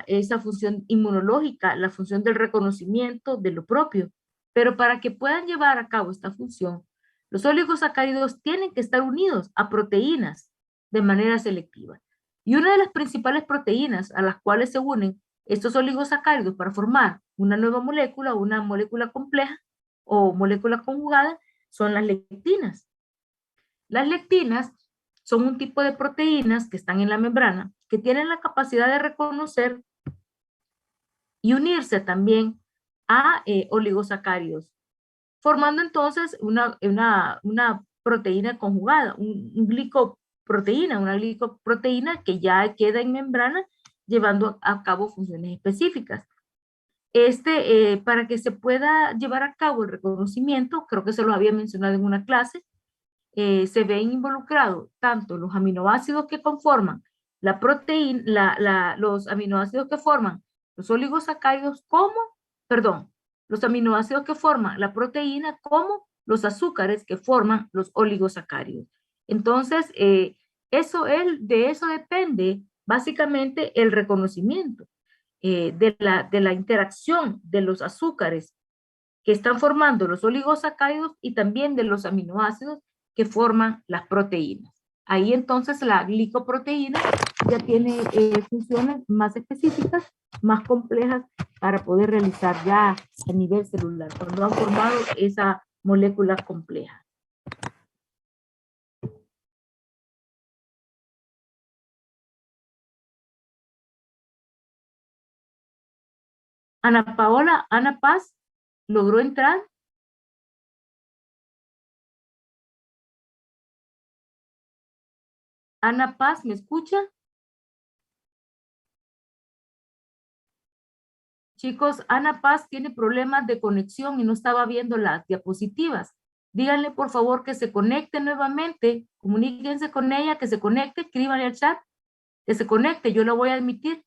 esa función inmunológica, la función del reconocimiento de lo propio. Pero para que puedan llevar a cabo esta función, los oligosacáridos tienen que estar unidos a proteínas de manera selectiva. Y una de las principales proteínas a las cuales se unen estos oligosacáridos para formar una nueva molécula, una molécula compleja o molécula conjugada, son las lectinas. Las lectinas son un tipo de proteínas que están en la membrana que tienen la capacidad de reconocer y unirse también a oligosacáridos, formando entonces una proteína conjugada, una glicoproteína que ya queda en membrana llevando a cabo funciones específicas. Para que se pueda llevar a cabo el reconocimiento, creo que se los había mencionado en una clase, se ven involucrados tanto los aminoácidos que conforman la proteína, los aminoácidos que forman los oligosacáridos los aminoácidos que forman la proteína como los azúcares que forman los oligosacáridos. Entonces, de eso depende básicamente el reconocimiento de la interacción de los azúcares que están formando los oligosacáridos y también de los aminoácidos que forman las proteínas. Ahí entonces la glicoproteína ya tiene funciones más específicas, más complejas para poder realizar ya a nivel celular, cuando han formado esa molécula compleja. Ana Paz, ¿logró entrar? Ana Paz, ¿me escucha? Chicos, Ana Paz tiene problemas de conexión y no estaba viendo las diapositivas. Díganle por favor que se conecte nuevamente, comuníquense con ella, que se conecte, escríbanle al chat, que se conecte, yo lo voy a admitir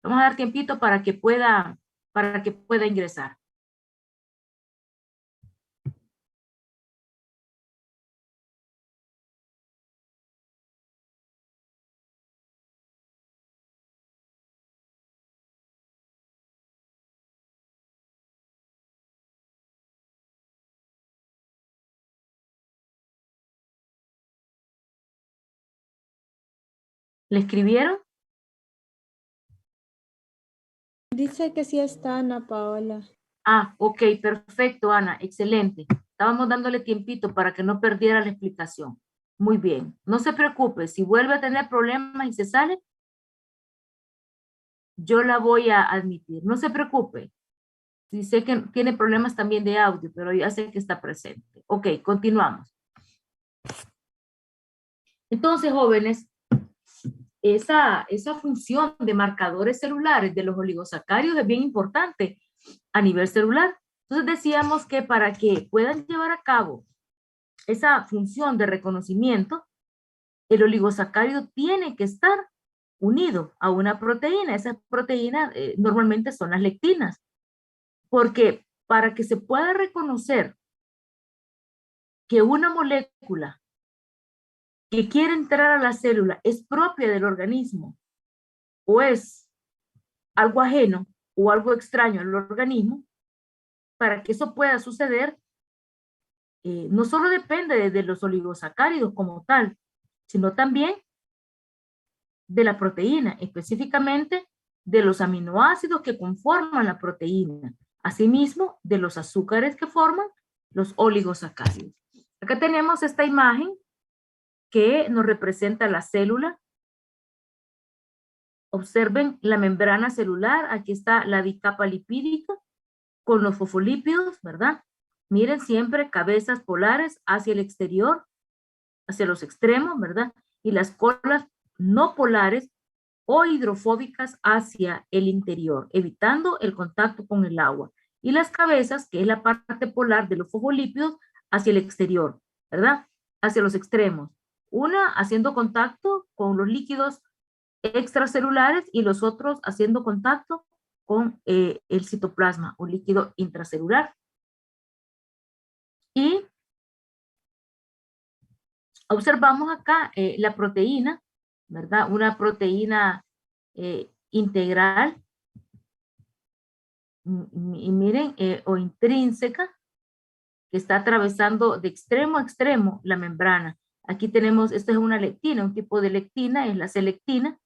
vamos a dar tiempito para que pueda ingresar. ¿Le escribieron? Dice que sí está Ana Paola. Ah, ok, perfecto, Ana, excelente. Estábamos dándole tiempito para que no perdiera la explicación. Muy bien, no se preocupe, si vuelve a tener problemas y se sale, yo la voy a admitir. No se preocupe. Sí sé que tiene problemas también de audio, pero ya sé que está presente. Ok, continuamos. Entonces, jóvenes, esa función de marcadores celulares de los oligosacáridos es bien importante a nivel celular. Entonces decíamos que para que puedan llevar a cabo esa función de reconocimiento, el oligosacárido tiene que estar unido a una proteína. Esas proteínas normalmente son las lectinas, porque para que se pueda reconocer que una molécula que quiere entrar a la célula es propia del organismo o es algo ajeno o algo extraño al organismo, para que eso pueda suceder, no solo depende de los oligosacáridos como tal, sino también de la proteína, específicamente de los aminoácidos que conforman la proteína, asimismo de los azúcares que forman los oligosacáridos. Acá tenemos esta imagen que nos representa la célula. Observen la membrana celular, aquí está la bicapa lipídica con los fosfolípidos, ¿verdad? Miren siempre cabezas polares hacia el exterior, hacia los extremos, ¿verdad? Y las colas no polares o hidrofóbicas hacia el interior, evitando el contacto con el agua. Y las cabezas, que es la parte polar de los fosfolípidos, hacia el exterior, ¿verdad? Hacia los extremos. Una haciendo contacto con los líquidos extracelulares y los otros haciendo contacto con el citoplasma o líquido intracelular. Y observamos acá la proteína, ¿verdad? Una proteína integral, y miren, o intrínseca, que está atravesando de extremo a extremo la membrana. Aquí tenemos, esta es una lectina, un tipo de lectina, es la selectina,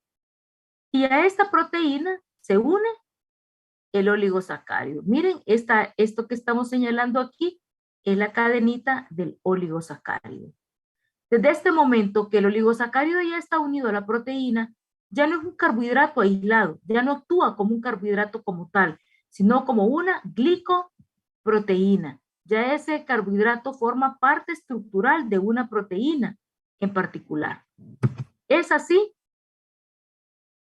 y a esta proteína se une el oligosacárido. Miren, esto que estamos señalando aquí es la cadenita del oligosacárido. Desde este momento que el oligosacárido ya está unido a la proteína, ya no es un carbohidrato aislado, ya no actúa como un carbohidrato como tal, sino como una glicoproteína. Ya ese carbohidrato forma parte estructural de una proteína en particular. Es así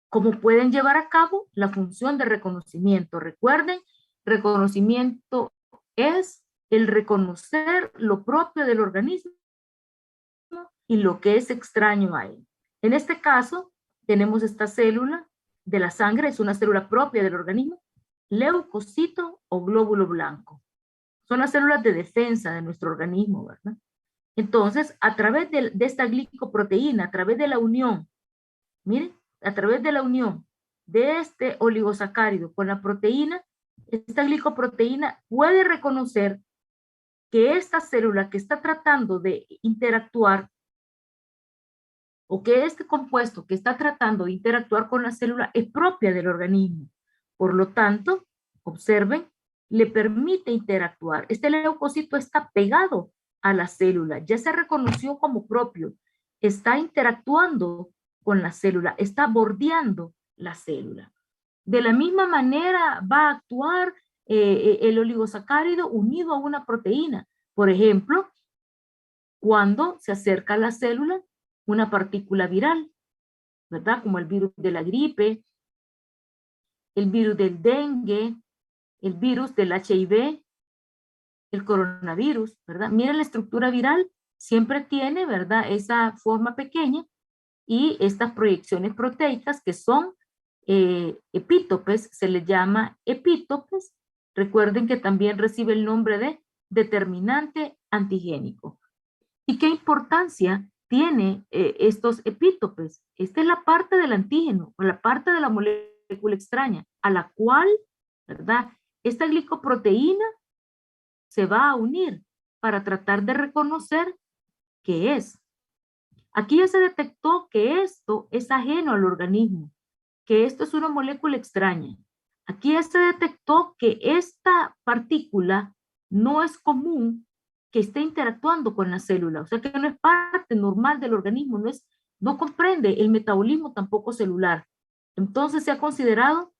como pueden llevar a cabo la función de reconocimiento. Recuerden, reconocimiento es el reconocer lo propio del organismo y lo que es extraño a él. En este caso, tenemos esta célula de la sangre, es una célula propia del organismo, leucocito o glóbulo blanco. Son las células de defensa de nuestro organismo, ¿verdad? Entonces, a través de esta glicoproteína, a través de la unión, miren, a través de la unión de este oligosacárido con la proteína, esta glicoproteína puede reconocer que esta célula que está tratando de interactuar o que este compuesto que está tratando de interactuar con la célula es propia del organismo. Por lo tanto, observen, le permite interactuar. Este leucocito está pegado a la célula, ya se reconoció como propio, está interactuando con la célula, está bordeando la célula. De la misma manera va a actuar el oligosacárido unido a una proteína. Por ejemplo, cuando se acerca a la célula una partícula viral, ¿verdad? Como el virus de la gripe, el virus del dengue, el virus del HIV, el coronavirus, ¿verdad? Miren la estructura viral, siempre tiene, ¿verdad? Esa forma pequeña y estas proyecciones proteicas que son epítopes, se les llama epítopes. Recuerden que también recibe el nombre de determinante antigénico. ¿Y qué importancia tiene estos epítopes? Esta es la parte del antígeno, o la parte de la molécula extraña, a la cual, ¿verdad? Esta glicoproteína se va a unir para tratar de reconocer qué es. Aquí ya se detectó que esto es ajeno al organismo, que esto es una molécula extraña. Aquí ya se detectó que esta partícula no es común que esté interactuando con la célula, o sea que no es parte normal del organismo, no comprende el metabolismo tampoco celular. Entonces se ha considerado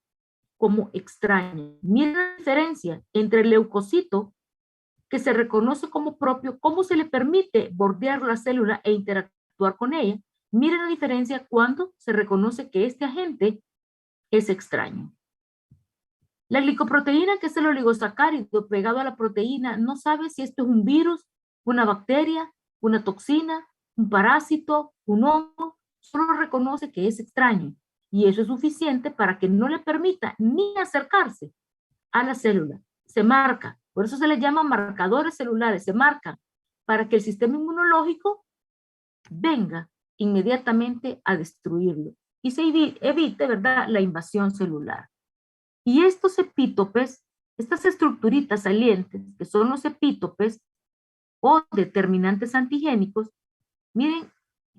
como extraña. Miren la diferencia entre el leucocito, que se reconoce como propio, cómo se le permite bordear la célula e interactuar con ella. Miren la diferencia cuando se reconoce que este agente es extraño. La glicoproteína, que es el oligosacárido pegado a la proteína, no sabe si esto es un virus, una bacteria, una toxina, un parásito, un hongo, solo reconoce que es extraño. Y eso es suficiente para que no le permita ni acercarse a la célula. Se marca, por eso se les llama marcadores celulares, se marcan para que el sistema inmunológico venga inmediatamente a destruirlo y se evite, ¿verdad?, la invasión celular. Y estos epítopes, estas estructuritas salientes, que son los epítopes o determinantes antigénicos, miren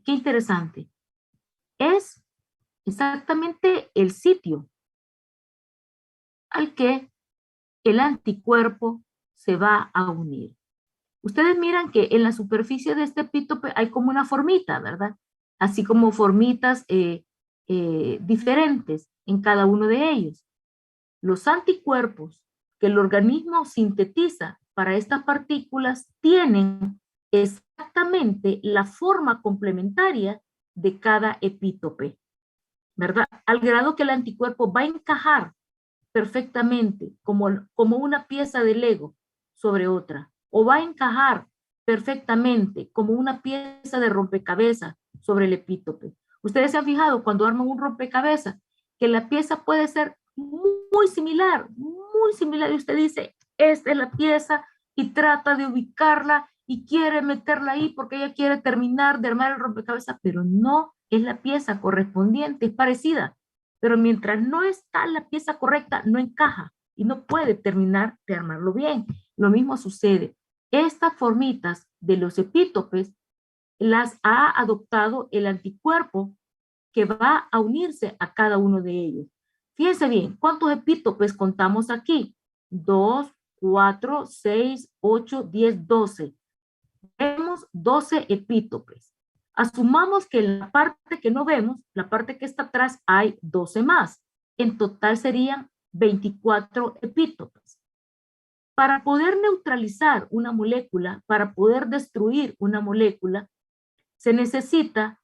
qué interesante. Es exactamente el sitio al que el anticuerpo se va a unir. Ustedes miran que en la superficie de este epítope hay como una formita, ¿verdad? Así como formitas diferentes en cada uno de ellos. Los anticuerpos que el organismo sintetiza para estas partículas tienen exactamente la forma complementaria de cada epítope, ¿verdad? Al grado que el anticuerpo va a encajar perfectamente como una pieza de Lego sobre otra, o va a encajar perfectamente como una pieza de rompecabezas sobre el epítope. Ustedes se han fijado cuando arman un rompecabezas que la pieza puede ser muy similar, y usted dice, esta es la pieza, y trata de ubicarla y quiere meterla ahí porque ella quiere terminar de armar el rompecabezas, pero no es la pieza correspondiente, es parecida, pero mientras no está la pieza correcta, no encaja y no puede terminar de armarlo bien. Lo mismo sucede. Estas formitas de los epítopes las ha adoptado el anticuerpo que va a unirse a cada uno de ellos. Fíjense bien, ¿cuántos epítopes contamos aquí? 2, 4, 6, 8, 10, 12. vemos 12 epítopes. Asumamos que en la parte que no vemos, la parte que está atrás, hay 12 más. En total serían 24 epítopes. Para poder neutralizar una molécula, para poder destruir una molécula, se necesita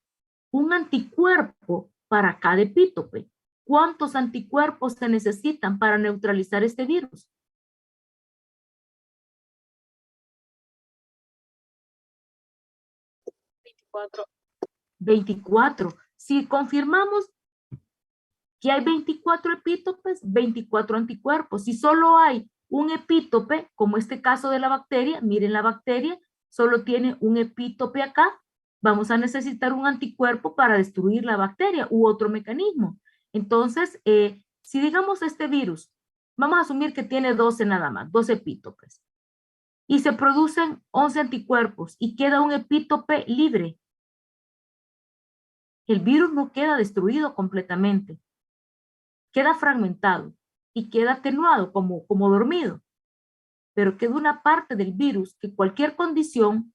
un anticuerpo para cada epítope. ¿Cuántos anticuerpos se necesitan para neutralizar este virus? 24. Si confirmamos que hay 24 epítopes, 24 anticuerpos. Si solo hay un epítope, como este caso de la bacteria, miren la bacteria, solo tiene un epítope acá, vamos a necesitar un anticuerpo para destruir la bacteria u otro mecanismo. Entonces, si digamos este virus, vamos a asumir que tiene 12 nada más, 12 epítopes, y se producen 11 anticuerpos y queda un epítope libre. El virus no queda destruido completamente, queda fragmentado y queda atenuado como dormido, pero queda una parte del virus que cualquier condición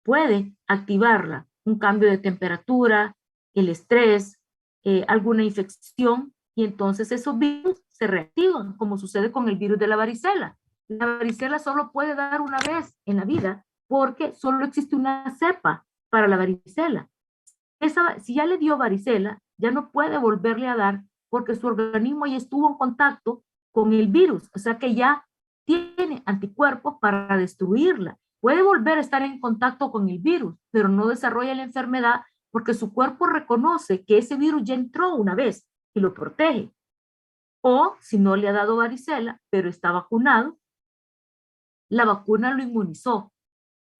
puede activarla, un cambio de temperatura, el estrés, alguna infección, y entonces esos virus se reactivan, como sucede con el virus de la varicela. La varicela solo puede dar una vez en la vida, porque solo existe una cepa para la varicela. Si ya le dio varicela, ya no puede volverle a dar, porque su organismo ya estuvo en contacto con el virus, o sea que ya tiene anticuerpos para destruirla. Puede volver a estar en contacto con el virus, pero no desarrolla la enfermedad porque su cuerpo reconoce que ese virus ya entró una vez y lo protege. O si no le ha dado varicela, pero está vacunado, la vacuna lo inmunizó.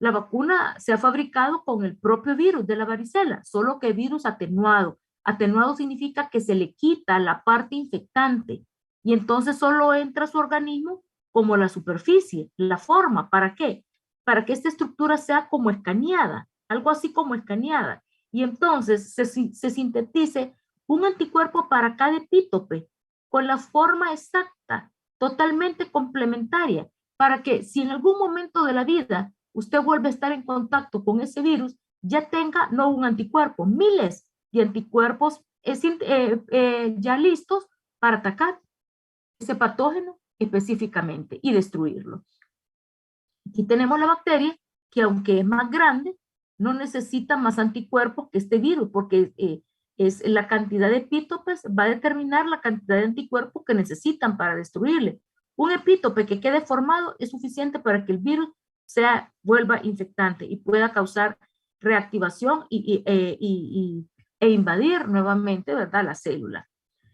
La vacuna se ha fabricado con el propio virus de la varicela, solo que virus atenuado. Atenuado significa que se le quita la parte infectante y entonces solo entra a su organismo como la superficie, la forma. ¿Para qué? Para que esta estructura sea como escaneada, algo así como escaneada. Y entonces se sintetice un anticuerpo para cada epítope con la forma exacta, totalmente complementaria, para que si en algún momento de la vida usted vuelve a estar en contacto con ese virus, ya tenga no un anticuerpo, miles de anticuerpos ya listos para atacar ese patógeno específicamente y destruirlo. Aquí tenemos la bacteria que aunque es más grande, no necesita más anticuerpos que este virus, porque es la cantidad de epítopes va a determinar la cantidad de anticuerpos que necesitan para destruirle. Un epítope que quede formado es suficiente para que el virus vuelva infectante y pueda causar reactivación e invadir nuevamente, ¿verdad?, la célula.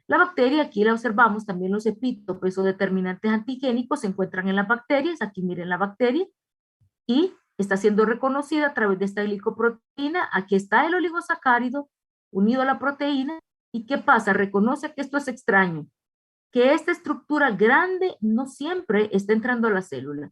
La bacteria, aquí la observamos, también los epítopes o determinantes antigénicos se encuentran en las bacterias. Aquí miren la bacteria y está siendo reconocida a través de esta glicoproteína. Aquí está el oligosacárido unido a la proteína. ¿Y qué pasa? Reconoce que esto es extraño, que esta estructura grande no siempre está entrando a la célula,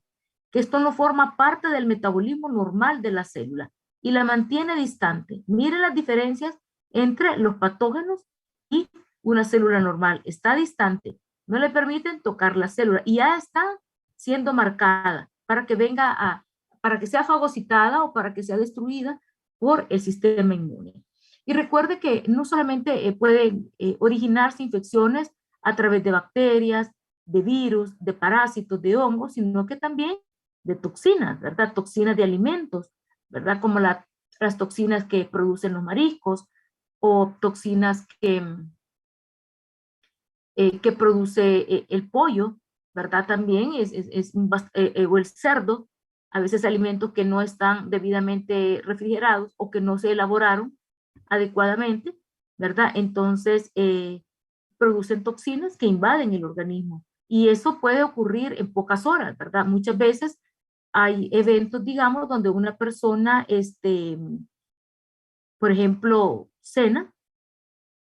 que esto no forma parte del metabolismo normal de la célula y la mantiene distante. Miren las diferencias entre los patógenos y una célula normal. Está distante, no le permiten tocar la célula y ya está siendo marcada para que para que sea fagocitada o para que sea destruida por el sistema inmune. Y recuerde que no solamente pueden originarse infecciones a través de bacterias, de virus, de parásitos, de hongos, sino que también de toxinas, ¿verdad? Toxinas de alimentos, ¿verdad? Como las toxinas que producen los mariscos o toxinas que produce el pollo, ¿verdad? También o el cerdo, a veces alimentos que no están debidamente refrigerados o que no se elaboraron adecuadamente, ¿verdad? Entonces, producen toxinas que invaden el organismo. Y eso puede ocurrir en pocas horas, ¿verdad? Muchas veces hay eventos, digamos, donde una persona, por ejemplo, cena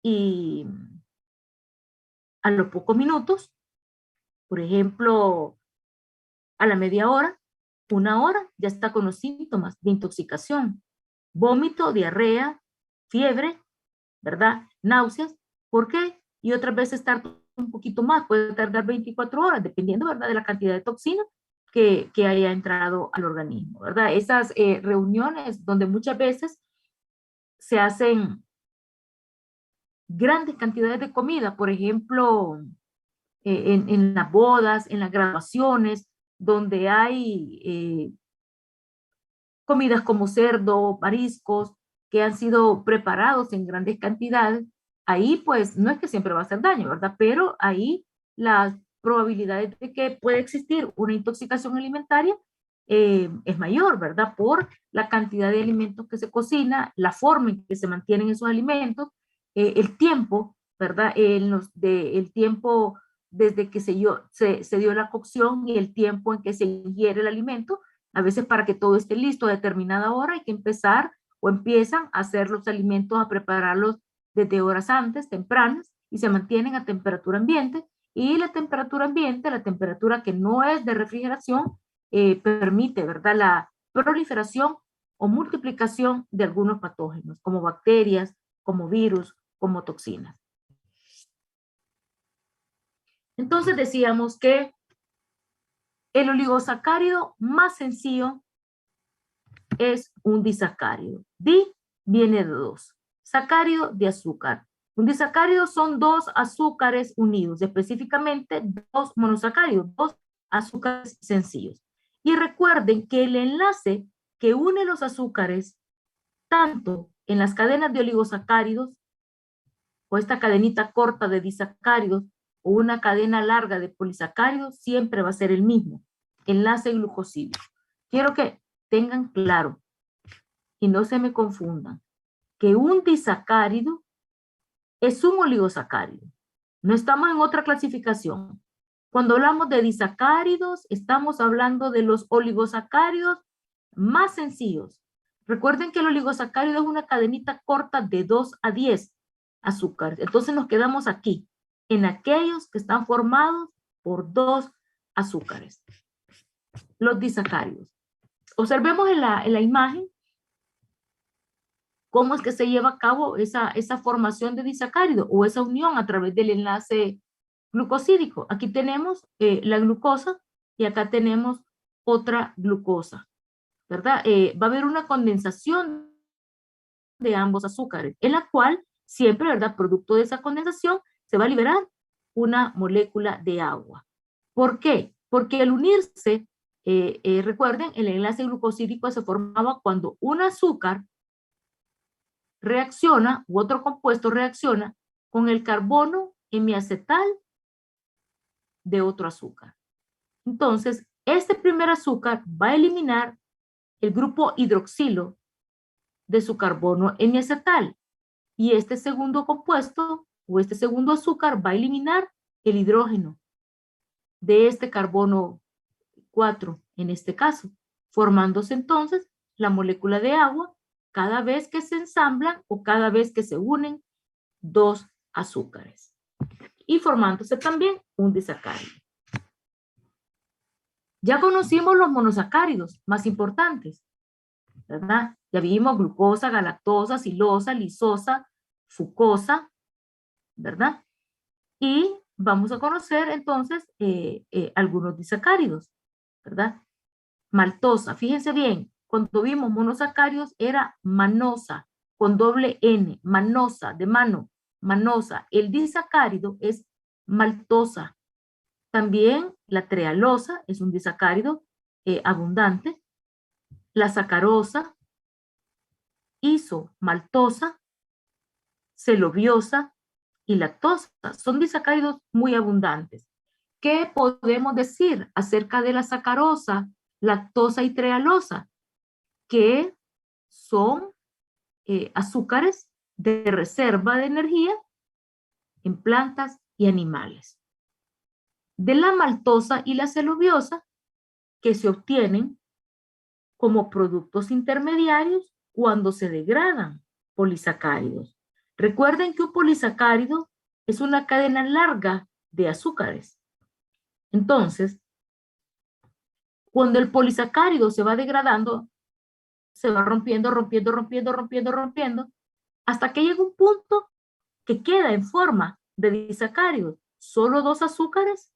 y a los pocos minutos, por ejemplo, a la media hora, una hora, ya está con los síntomas de intoxicación. Vómito, diarrea, fiebre, ¿verdad? Náuseas. ¿Por qué? Y otras veces tarda un poquito más, puede tardar 24 horas, dependiendo, ¿verdad?, de la cantidad de toxina que haya entrado al organismo, ¿verdad? Esas reuniones donde muchas veces se hacen grandes cantidades de comida, por ejemplo, en las bodas, en las graduaciones, donde hay comidas como cerdo, mariscos, que han sido preparados en grandes cantidades, ahí pues no es que siempre va a hacer daño, ¿verdad? Pero ahí las probabilidades de que pueda existir una intoxicación alimentaria es mayor, ¿verdad? Por la cantidad de alimentos que se cocina, la forma en que se mantienen esos alimentos, el tiempo, ¿verdad? El tiempo desde que se dio la cocción y el tiempo en que se ingiere el alimento. A veces para que todo esté listo a determinada hora hay que empezar o empiezan a hacer los alimentos, a prepararlos desde horas antes, tempranas, y se mantienen a temperatura ambiente. Y la temperatura ambiente, la temperatura que no es de refrigeración, permite, ¿verdad?, la proliferación o multiplicación de algunos patógenos, como bacterias, como virus, como toxinas. Entonces decíamos que el oligosacárido más sencillo es un disacárido. Di viene de dos. Sacárido de azúcar. Un disacárido son dos azúcares unidos, específicamente dos monosacáridos, dos azúcares sencillos. Y recuerden que el enlace que une los azúcares, tanto en las cadenas de oligosacáridos, o esta cadenita corta de disacáridos, o una cadena larga de polisacáridos, siempre va a ser el mismo, enlace glucosídeo. Quiero que tengan claro y no se me confundan que un disacárido es un oligosacárido. No estamos en otra clasificación. Cuando hablamos de disacáridos, estamos hablando de los oligosacáridos más sencillos. Recuerden que el oligosacárido es una cadenita corta de 2 a 10 azúcares. Entonces nos quedamos aquí, en aquellos que están formados por 2 azúcares. Los disacáridos. Observemos en la imagen cómo es que se lleva a cabo esa formación de disacárido o esa unión a través del enlace glucosídico. Aquí tenemos la glucosa y acá tenemos otra glucosa, ¿verdad? Va a haber una condensación de ambos azúcares, en la cual siempre, ¿verdad?, producto de esa condensación, se va a liberar una molécula de agua. ¿Por qué? Porque al unirse, recuerden, el enlace glucosídico se formaba cuando un azúcar reacciona, u otro compuesto reacciona, con el carbono hemiacetal de otro azúcar. Entonces, este primer azúcar va a eliminar el grupo hidroxilo de su carbono hemiacetal. Y este segundo compuesto, o este segundo azúcar, va a eliminar el hidrógeno de este carbono 4, en este caso, formándose entonces la molécula de agua cada vez que se ensamblan o cada vez que se unen dos azúcares. Y formándose también un disacárido. Ya conocimos los monosacáridos más importantes, ¿verdad? Ya vimos glucosa, galactosa, silosa, lisosa, fucosa, ¿verdad? Y vamos a conocer entonces algunos disacáridos, ¿verdad? Maltosa, fíjense bien, cuando vimos monosacáridos era manosa, con doble N, manosa, de mano, manosa. El disacárido es maltosa. También la trealosa es un disacárido abundante. La sacarosa, isomaltosa, celobiosa y lactosa son disacáridos muy abundantes. ¿Qué podemos decir acerca de la sacarosa, lactosa y trealosa? Que son azúcares de reserva de energía en plantas y animales. De la maltosa y la celobiosa, que se obtienen como productos intermediarios cuando se degradan polisacáridos. Recuerden que un polisacárido es una cadena larga de azúcares. Entonces, cuando el polisacárido se va degradando, se va rompiendo, hasta que llega un punto que queda en forma de disacáridos, solo dos azúcares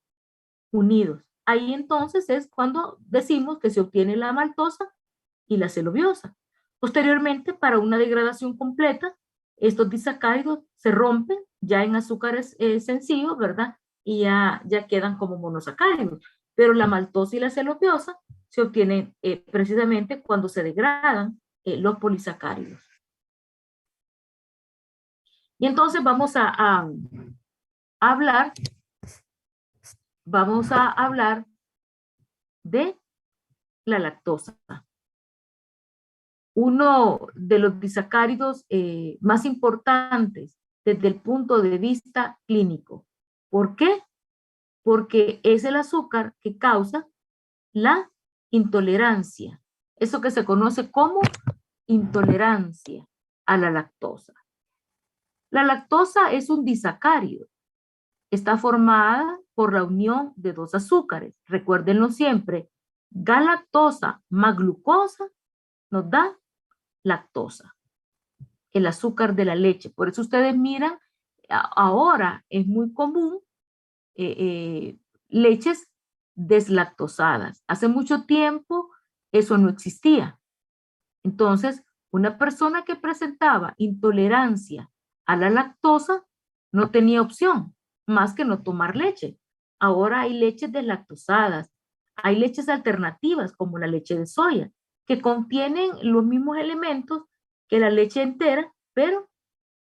unidos. ahí entonces es cuando decimos que se obtiene la maltosa y la celobiosa. Posteriormente, para una degradación completa, estos disacáridos se rompen ya en azúcares sencillos, ¿verdad? Y ya quedan como monosacáridos. Pero la maltosa y la celobiosa se obtienen precisamente cuando se degradan los polisacáridos. Y entonces vamos a hablar de la lactosa. Uno de los disacáridos más importantes desde el punto de vista clínico. ¿Por qué? Porque es el azúcar que causa la intolerancia. Eso que se conoce como intolerancia a la lactosa. La lactosa es un disacárido. Está formada por la unión de dos azúcares. Recuérdenlo siempre. Galactosa más glucosa nos da lactosa, el azúcar de la leche. Por eso ustedes miran, ahora es muy común leches deslactosadas. Hace mucho tiempo eso no existía. Entonces, una persona que presentaba intolerancia a la lactosa no tenía opción más que no tomar leche. Ahora hay leches deslactosadas, hay leches alternativas como la leche de soya, que contienen los mismos elementos que la leche entera, pero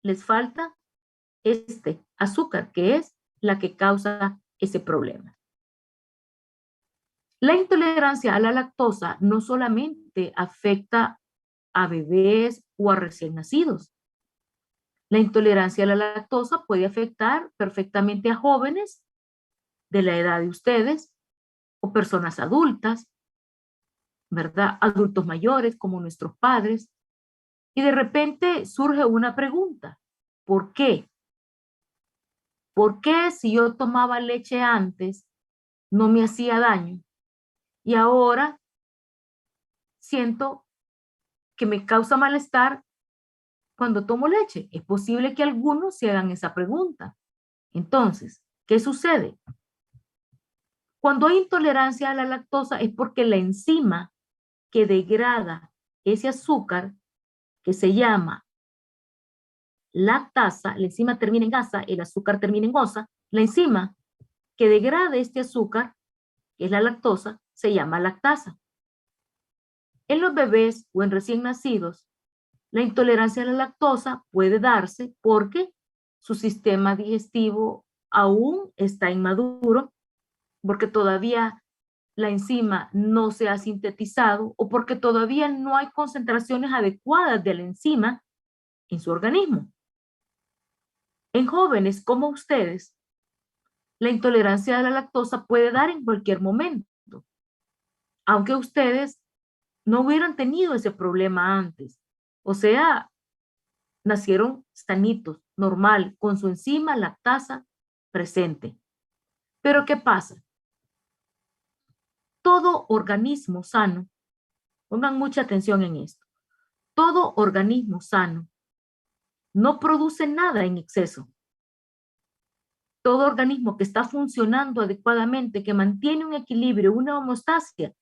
les falta este azúcar, que es la que causa ese problema. La intolerancia a la lactosa no solamente afecta a bebés o a recién nacidos. La intolerancia a la lactosa puede afectar perfectamente a jóvenes de la edad de ustedes o personas adultas, ¿verdad? Adultos mayores como nuestros padres. Y de repente surge una pregunta. ¿Por qué? ¿Por qué si yo tomaba leche antes no me hacía daño? Y ahora siento que me causa malestar cuando tomo leche. Es posible que algunos se hagan esa pregunta. Entonces, ¿qué sucede? Cuando hay intolerancia a la lactosa es porque la enzima que degrada ese azúcar, que se llama lactasa, la enzima termina en asa, el azúcar termina en osa, la enzima que degrada este azúcar, que es la lactosa, se llama lactasa. En los bebés o en recién nacidos, la intolerancia a la lactosa puede darse porque su sistema digestivo aún está inmaduro, porque todavía la enzima no se ha sintetizado o porque todavía no hay concentraciones adecuadas de la enzima en su organismo. En jóvenes como ustedes, la intolerancia a la lactosa puede dar en cualquier momento, aunque ustedes no hubieran tenido ese problema antes. O sea, nacieron sanitos, normal, con su enzima lactasa presente. Pero ¿qué pasa? Todo organismo sano, pongan mucha atención en esto, todo organismo sano no produce nada en exceso. Todo organismo que está funcionando adecuadamente, que mantiene un equilibrio, una homeostasia,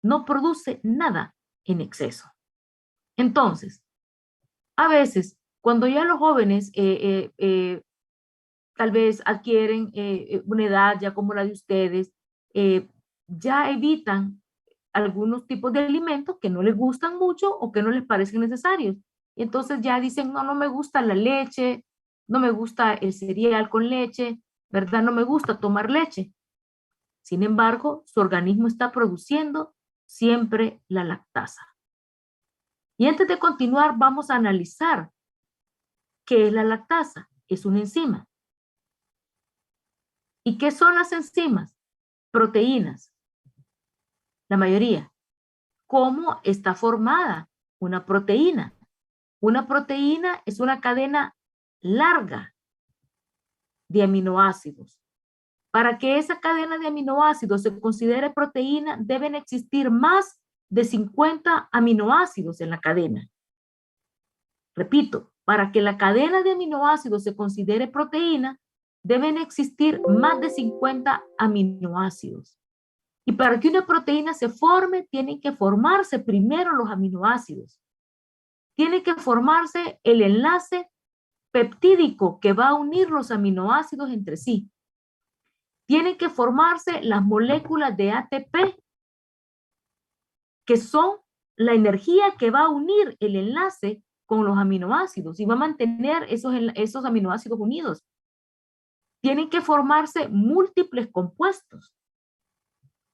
no produce nada en exceso. Entonces, a veces, cuando ya los jóvenes tal vez adquieren una edad ya como la de ustedes, ya evitan algunos tipos de alimentos que no les gustan mucho o que no les parecen necesarios. Y entonces ya dicen, no, no me gusta la leche, no me gusta el cereal con leche, ¿verdad? No me gusta tomar leche. Sin embargo, su organismo está produciendo siempre la lactasa. Y antes de continuar, vamos a analizar qué es la lactasa. Es una enzima. ¿Y qué son las enzimas? Proteínas. La mayoría. ¿Cómo está formada una proteína? Una proteína es una cadena larga de aminoácidos. Para que esa cadena de aminoácidos se considere proteína, deben existir más de 50 aminoácidos en la cadena. Repito, para que la cadena de aminoácidos se considere proteína, deben existir más de 50 aminoácidos. Y para que una proteína se forme, tienen que formarse primero los aminoácidos. Tiene que formarse el enlace peptídico que va a unir los aminoácidos entre sí. Tienen que formarse las moléculas de ATP, que son la energía que va a unir el enlace con los aminoácidos y va a mantener esos aminoácidos unidos. Tienen que formarse múltiples compuestos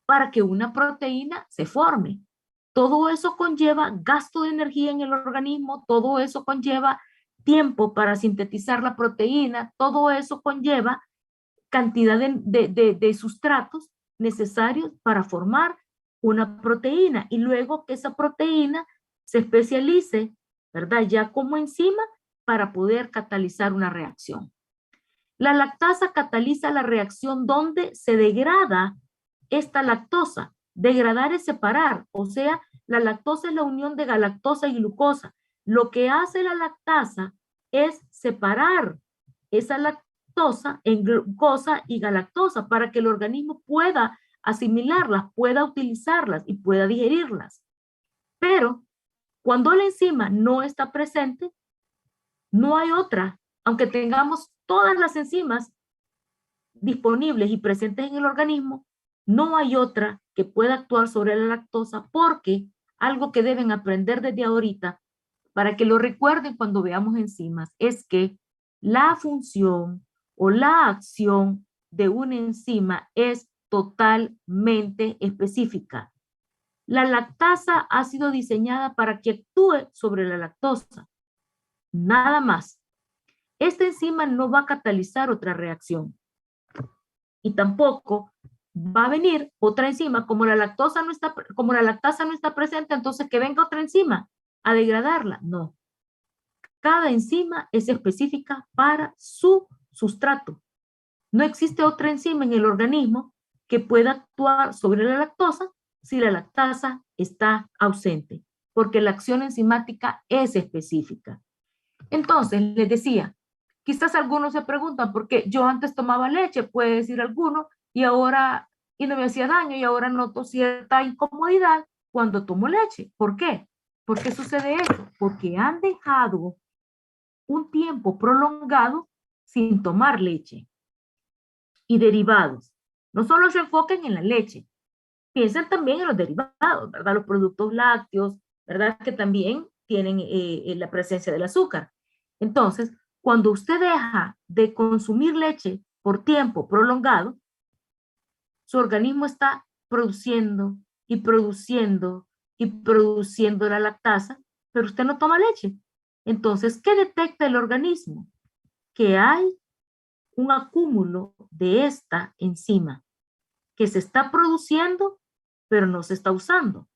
para que una proteína se forme. Todo eso conlleva gasto de energía en el organismo, todo eso conlleva tiempo para sintetizar la proteína, todo eso conlleva cantidad de sustratos necesarios para formar una proteína y luego que esa proteína se especialice, ¿verdad? Ya como enzima para poder catalizar una reacción. La lactasa cataliza la reacción donde se degrada esta lactosa. Degradar es separar, o sea, la lactosa es la unión de galactosa y glucosa. Lo que hace la lactasa es separar esa lactosa en glucosa y galactosa para que el organismo pueda asimilarlas, pueda utilizarlas y pueda digerirlas. Pero cuando la enzima no está presente, no hay otra, aunque tengamos todas las enzimas disponibles y presentes en el organismo, no hay otra que pueda actuar sobre la lactosa porque algo que deben aprender desde ahorita para que lo recuerden cuando veamos enzimas es que la función o la acción de una enzima es totalmente específica. La lactasa ha sido diseñada para que actúe sobre la lactosa. Nada más. Esta enzima no va a catalizar otra reacción. Y tampoco va a venir otra enzima, como la lactasa no está presente, entonces que venga otra enzima a degradarla. No. Cada enzima es específica para su sustrato. No existe otra enzima en el organismo que pueda actuar sobre la lactosa si la lactasa está ausente, porque la acción enzimática es específica. Entonces, les decía, quizás algunos se preguntan por qué yo antes tomaba leche, puede decir alguno, y no me hacía daño, y ahora noto cierta incomodidad cuando tomo leche. ¿Por qué? ¿Por qué sucede eso? Porque han dejado un tiempo prolongado sin tomar leche y derivados. No solo se enfoquen en la leche, piensen también en los derivados, ¿verdad? Los productos lácteos, ¿verdad? Que también tienen la presencia del azúcar. Entonces, cuando usted deja de consumir leche por tiempo prolongado, su organismo está produciendo y produciendo y produciendo la lactasa, pero usted no toma leche. Entonces, ¿qué detecta el organismo? Que hay un acúmulo de esta enzima que se está produciendo, pero no se está usando,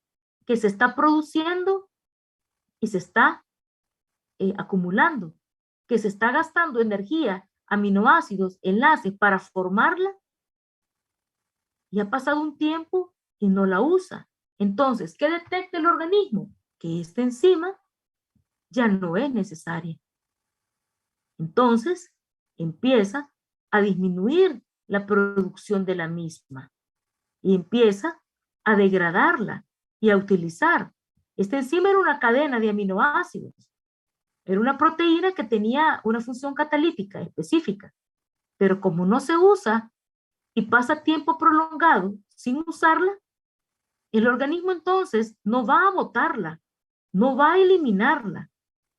que se está produciendo y se está acumulando, que se está gastando energía, aminoácidos, enlaces para formarla y ha pasado un tiempo y no la usa. Entonces, ¿qué detecta el organismo? Que esta enzima ya no es necesaria. Entonces, empieza a disminuir la producción de la misma y empieza a degradarla y a utilizar. Esta enzima era una cadena de aminoácidos. Era una proteína que tenía una función catalítica específica, pero como no se usa y pasa tiempo prolongado sin usarla, el organismo entonces no va a botarla, no va a eliminarla,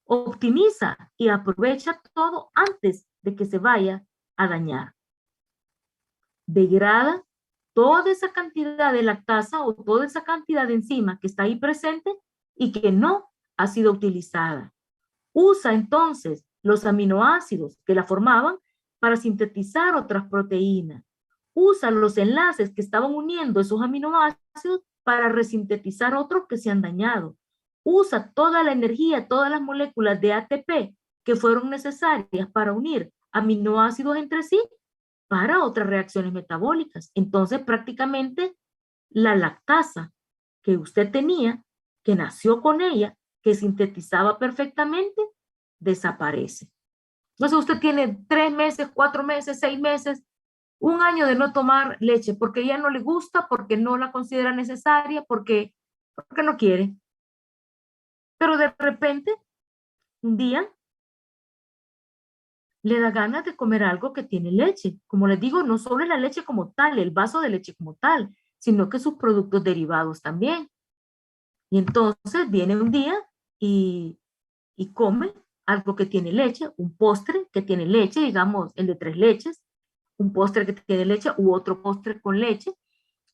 optimiza y aprovecha todo antes de que se vaya a dañar. Degrada toda esa cantidad de lactasa o toda esa cantidad de enzima que está ahí presente y que no ha sido utilizada. Usa entonces los aminoácidos que la formaban para sintetizar otras proteínas. Usa los enlaces que estaban uniendo esos aminoácidos para resintetizar otros que se han dañado. Usa toda la energía, todas las moléculas de ATP que fueron necesarias para unir aminoácidos entre sí para otras reacciones metabólicas. Entonces, prácticamente, la lactasa que usted tenía, que nació con ella, que sintetizaba perfectamente, desaparece. Entonces, usted tiene 3 meses, 4 meses, 6 meses un año de no tomar leche porque ya no le gusta, porque no la considera necesaria, porque no quiere. Pero de repente, un día, le da ganas de comer algo que tiene leche. Como les digo, no solo es la leche como tal, el vaso de leche como tal, sino que sus productos derivados también. Y entonces viene un día y come algo que tiene leche, un postre que tiene leche, digamos el de 3 leches, un postre que tiene leche u otro postre con leche,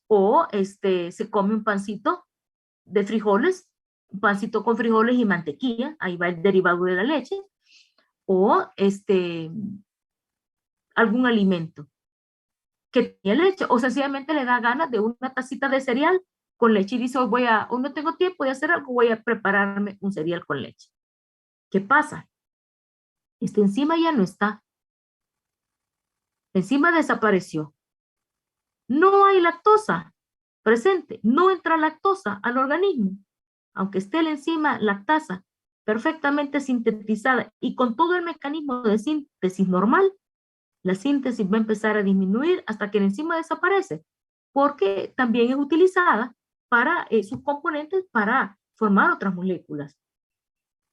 o se come un pancito de frijoles, un pancito con frijoles y mantequilla, ahí va el derivado de la leche, o algún alimento que tiene leche, o sencillamente le da ganas de una tacita de cereal con leche y dice, hoy no tengo tiempo de hacer algo, voy a prepararme un cereal con leche. ¿Qué pasa? Esta enzima ya no está. La enzima desapareció. No hay lactosa presente, no entra lactosa al organismo, aunque esté la enzima lactasa perfectamente sintetizada y con todo el mecanismo de síntesis normal, la síntesis va a empezar a disminuir hasta que la enzima desaparece, porque también es utilizada para sus componentes para formar otras moléculas.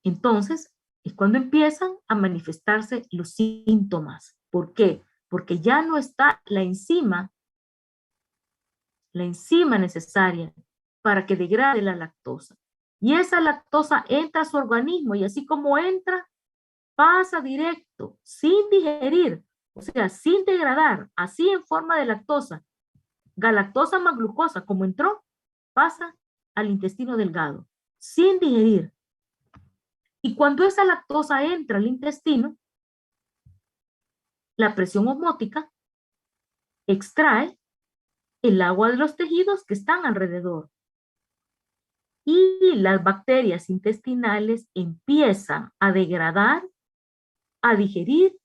Entonces, es cuando empiezan a manifestarse los síntomas. ¿Por qué? Porque ya no está la enzima necesaria para que degrade la lactosa. Y esa lactosa entra a su organismo y así como entra, pasa directo, sin digerir, o sea, sin degradar, así en forma de lactosa, galactosa más glucosa, como entró, pasa al intestino delgado, sin digerir. Y cuando esa lactosa entra al intestino, la presión osmótica extrae el agua de los tejidos que están alrededor. Y las bacterias intestinales empiezan a degradar, a digerir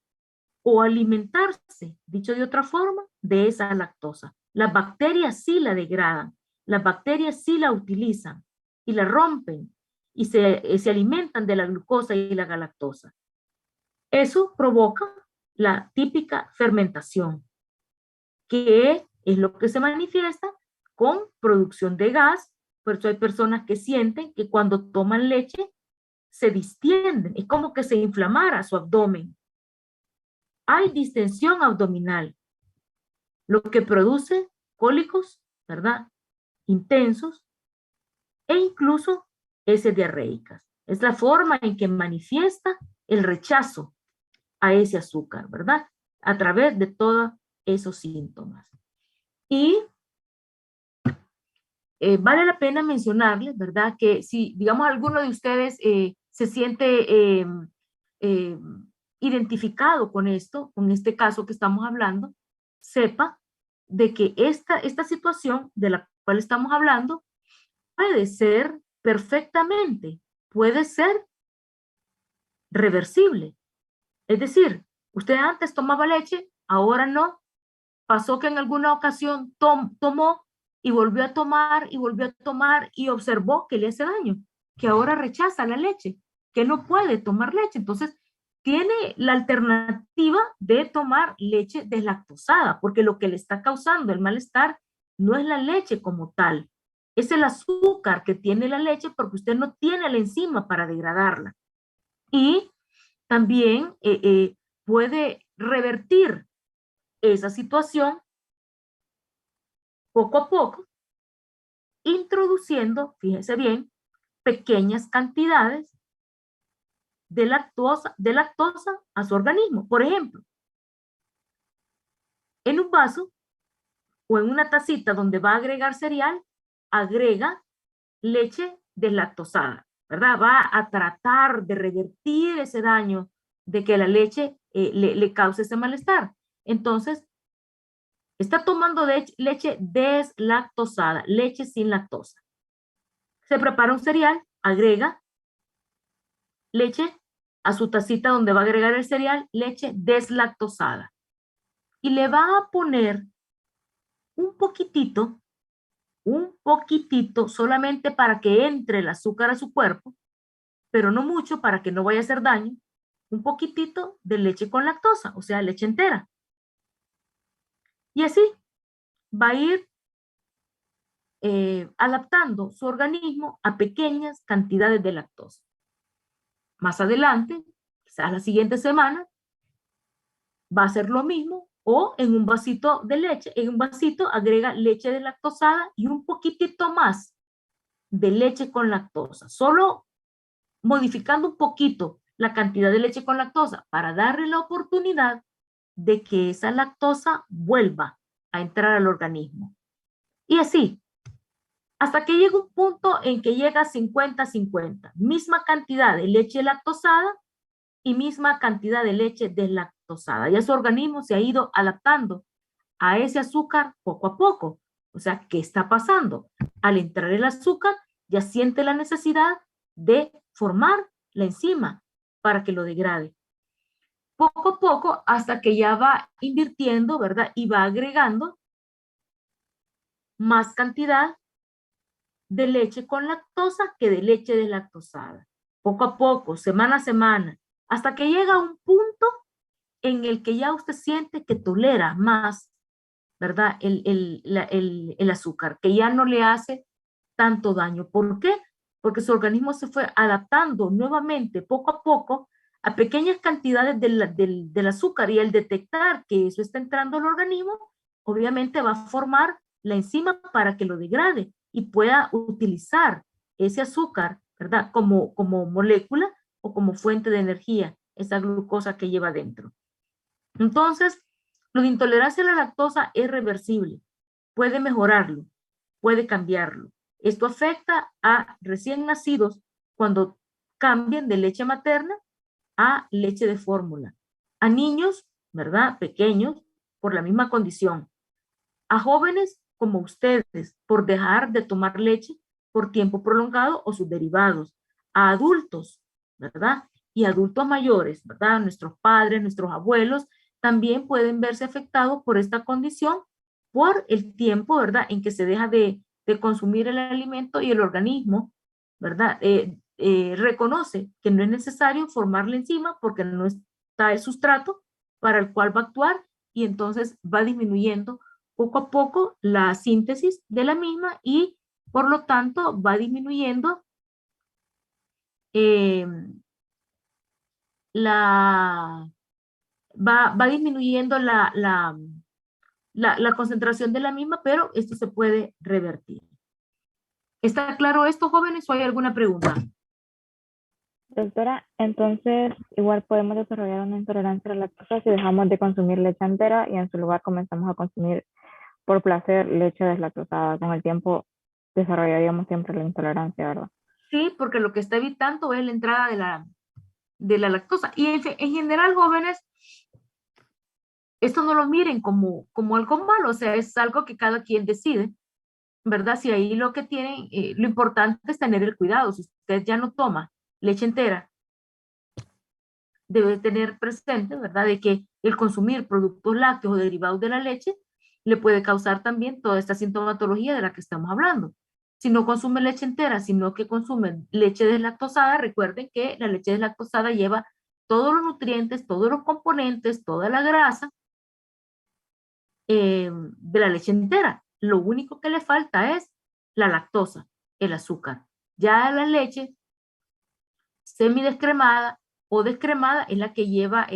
o alimentarse, dicho de otra forma, de esa lactosa. Las bacterias sí la degradan, las bacterias sí la utilizan y la rompen y se alimentan de la glucosa y la galactosa. Eso provoca la típica fermentación, que es lo que se manifiesta con producción de gas. Por eso hay personas que sienten que cuando toman leche se distienden, es como que se inflamara su abdomen. Hay distensión abdominal, lo que produce cólicos, ¿verdad? Intensos e incluso heces diarreicas. Es la forma en que manifiesta el rechazo a ese azúcar, ¿verdad? A través de todos esos síntomas. Y vale la pena mencionarles, ¿verdad? Que si, digamos, alguno de ustedes se siente identificado con esto, con este caso que estamos hablando, sepa de que esta situación de la cual estamos hablando puede ser perfectamente, puede ser reversible. Es decir, usted antes tomaba leche, ahora no. Pasó que en alguna ocasión tomó y volvió a tomar y observó que le hace daño, que ahora rechaza la leche, que no puede tomar leche. Entonces, tiene la alternativa de tomar leche deslactosada, porque lo que le está causando el malestar no es la leche como tal, es el azúcar que tiene la leche porque usted no tiene la enzima para degradarla. Y también puede revertir esa situación poco a poco, introduciendo, fíjense bien, pequeñas cantidades de lactosa a su organismo. Por ejemplo, en un vaso o en una tacita donde va a agregar cereal, agrega leche deslactosada, ¿verdad? Va a tratar de revertir ese daño de que la leche le cause ese malestar. Entonces, está tomando leche deslactosada, leche sin lactosa. Se prepara un cereal, agrega leche a su tacita donde va a agregar el cereal, leche deslactosada. Y le va a poner un poquitito, solamente para que entre el azúcar a su cuerpo, pero no mucho para que no vaya a hacer daño, un poquitito de leche con lactosa, o sea, leche entera. Y así va a ir adaptando su organismo a pequeñas cantidades de lactosa. Más adelante, quizás la siguiente semana, va a hacer lo mismo, o en un vasito de leche, en un vasito agrega leche deslactosada y un poquitito más de leche con lactosa, solo modificando un poquito la cantidad de leche con lactosa para darle la oportunidad de que esa lactosa vuelva a entrar al organismo. Y así, hasta que llega un punto en que llega 50-50, misma cantidad de leche lactosada y misma cantidad de leche deslactosada. Ya su organismo se ha ido adaptando a ese azúcar poco a poco. O sea, ¿qué está pasando? Al entrar el azúcar, ya siente la necesidad de formar la enzima para que lo degrade. Poco a poco, hasta que ya va invirtiendo, ¿verdad? Y va agregando más cantidad de leche con lactosa que de leche deslactosada. Poco a poco, semana a semana, hasta que llega a un punto en el que ya usted siente que tolera más, ¿verdad? El azúcar, que ya no le hace tanto daño. ¿Por qué? Porque su organismo se fue adaptando nuevamente, poco a poco, a pequeñas cantidades del azúcar, y al detectar que eso está entrando al organismo, obviamente va a formar la enzima para que lo degrade y pueda utilizar ese azúcar, ¿verdad? Como molécula o como fuente de energía, esa glucosa que lleva dentro. Entonces, lo de intolerancia a la lactosa es reversible, puede mejorarlo, puede cambiarlo. Esto afecta a recién nacidos cuando cambian de leche materna a leche de fórmula. A niños, ¿verdad? Pequeños, por la misma condición. A jóvenes como ustedes, por dejar de tomar leche por tiempo prolongado o sus derivados. A adultos, ¿verdad? Y adultos mayores, ¿verdad? Nuestros padres, nuestros abuelos, también pueden verse afectados por esta condición por el tiempo, ¿verdad? En que se deja de consumir el alimento y el organismo, ¿verdad? Reconoce que no es necesario formar la enzima porque no está el sustrato para el cual va a actuar, y entonces va disminuyendo poco a poco la síntesis de la misma y por lo tanto va disminuyendo va disminuyendo la concentración de la misma, pero esto se puede revertir. ¿Está claro esto, jóvenes, o hay alguna pregunta? Doctora, entonces igual podemos desarrollar una intolerancia a la lactosa si dejamos de consumir leche entera y en su lugar comenzamos a consumir por placer leche deslactosada. Con el tiempo desarrollaríamos siempre la intolerancia, ¿verdad? Sí, porque lo que está evitando es la entrada de la lactosa. Y en general, jóvenes, esto no lo miren como algo malo, o sea, es algo que cada quien decide, ¿verdad? Si ahí lo que tienen, lo importante es tener el cuidado. Si usted ya no toma leche entera, debe tener presente, ¿verdad?, de que el consumir productos lácteos o derivados de la leche le puede causar también toda esta sintomatología de la que estamos hablando. Si no consume leche entera, sino que consume leche deslactosada, recuerden que la leche deslactosada lleva todos los nutrientes, todos los componentes, toda la grasa de la leche entera. Lo único que le falta es la lactosa, el azúcar. Ya la leche semidescremada o descremada es la que lleva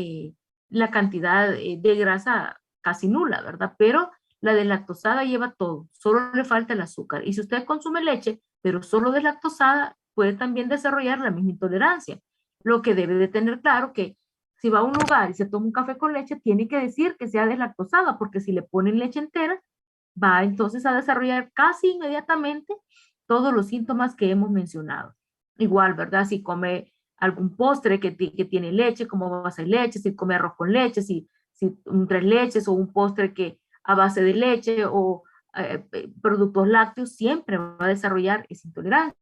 la cantidad de grasa casi nula, ¿verdad? Pero la deslactosada lleva todo, solo le falta el azúcar. Y si usted consume leche, pero solo deslactosada, puede también desarrollar la misma intolerancia. Lo que debe de tener claro que si va a un lugar y se toma un café con leche, tiene que decir que sea deslactosada, porque si le ponen leche entera, va entonces a desarrollar casi inmediatamente todos los síntomas que hemos mencionado. Igual, ¿verdad? Si come algún postre que tiene leche, como a base de leche, si come arroz con leche, si un tres leches o un postre que a base de leche o productos lácteos, siempre va a desarrollar esa intolerancia.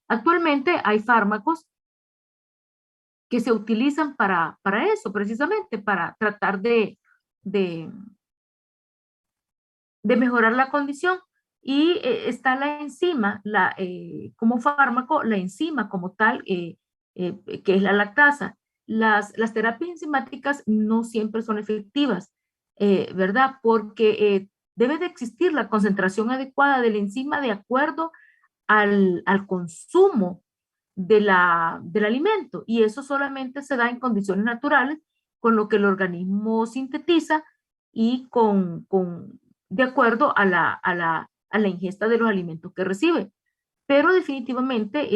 Actualmente hay fármacos que se utilizan para eso, precisamente, para tratar de mejorar la condición. Y está la enzima, como fármaco, la enzima como tal, que es la lactasa. Las terapias enzimáticas no siempre son efectivas. ¿verdad? Porque debe de existir la concentración adecuada de la enzima de acuerdo al consumo del alimento, y eso solamente se da en condiciones naturales, con lo que el organismo sintetiza y de acuerdo a la ingesta de los alimentos que recibe. Pero definitivamente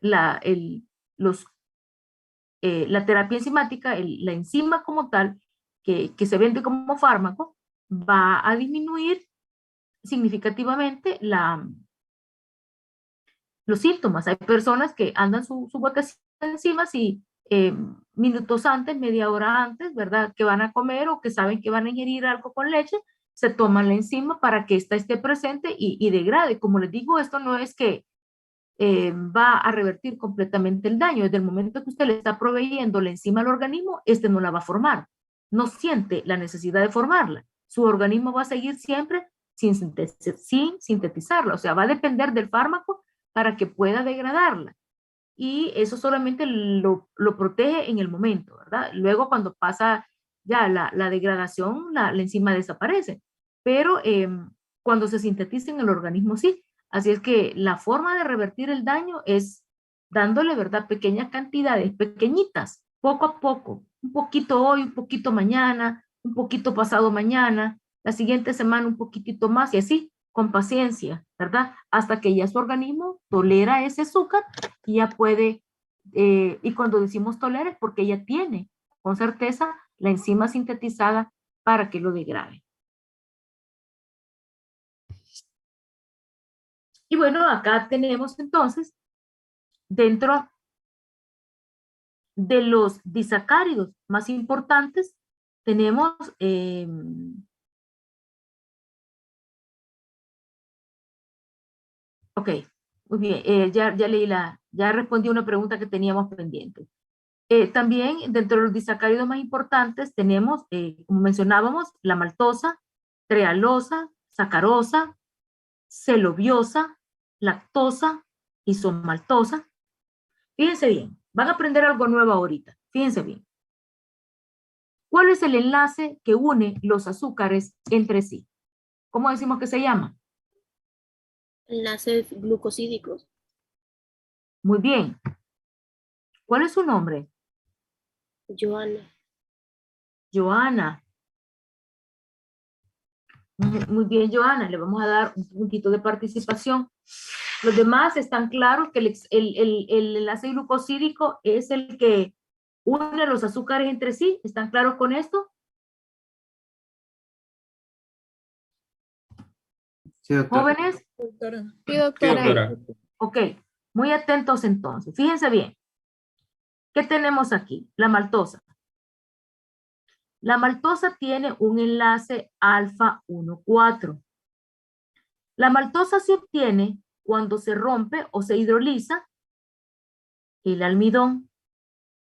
la terapia enzimática, la enzima como tal, que se vende como fármaco, va a disminuir significativamente los síntomas. Hay personas que andan su botecita de enzimas y minutos antes, media hora antes, ¿verdad? Que van a comer o que saben que van a ingerir algo con leche, se toman la enzima para que ésta esté presente y degrade. Como les digo, esto no es que va a revertir completamente el daño. Desde el momento que usted le está proveyendo la enzima al organismo, este no la va a formar. No siente la necesidad de formarla. Su organismo va a seguir siempre sin sintetizarla. O sea, va a depender del fármaco para que pueda degradarla. Y eso solamente lo protege en el momento, ¿verdad? Luego, cuando pasa ya la degradación, la enzima desaparece. Pero cuando se sintetiza en el organismo, sí. Así es que la forma de revertir el daño es dándole, ¿verdad? Pequeñas cantidades, pequeñitas, poco a poco. Un poquito hoy, un poquito mañana, un poquito pasado mañana, la siguiente semana un poquitito más y así, con paciencia, ¿verdad? Hasta que ya su organismo tolera ese azúcar y ya puede, y cuando decimos tolera es porque ya tiene con certeza la enzima sintetizada para que lo degrade. Y bueno, acá tenemos entonces, dentro de los disacáridos más importantes, tenemos ok, muy bien, ya respondí una pregunta que teníamos pendiente. También dentro de los disacáridos más importantes tenemos, como mencionábamos, la maltosa, trealosa, sacarosa, celobiosa, lactosa, isomaltosa. Fíjense bien, van a aprender algo nuevo ahorita. Fíjense bien. ¿Cuál es el enlace que une los azúcares entre sí? ¿Cómo decimos que se llama? Enlaces glucosídicos. Muy bien. ¿Cuál es su nombre? Joana. Joana. Muy bien, Joana. Le vamos a dar un puntito de participación. Los demás están claros que el enlace glucosídico es el que une los azúcares entre sí. ¿Están claros con esto? Sí, doctora. ¿Jóvenes? Sí, doctora. Ok, muy atentos entonces. Fíjense bien. ¿Qué tenemos aquí? La maltosa. La maltosa tiene un enlace alfa 1,4. La maltosa se obtiene cuando se rompe o se hidroliza el almidón.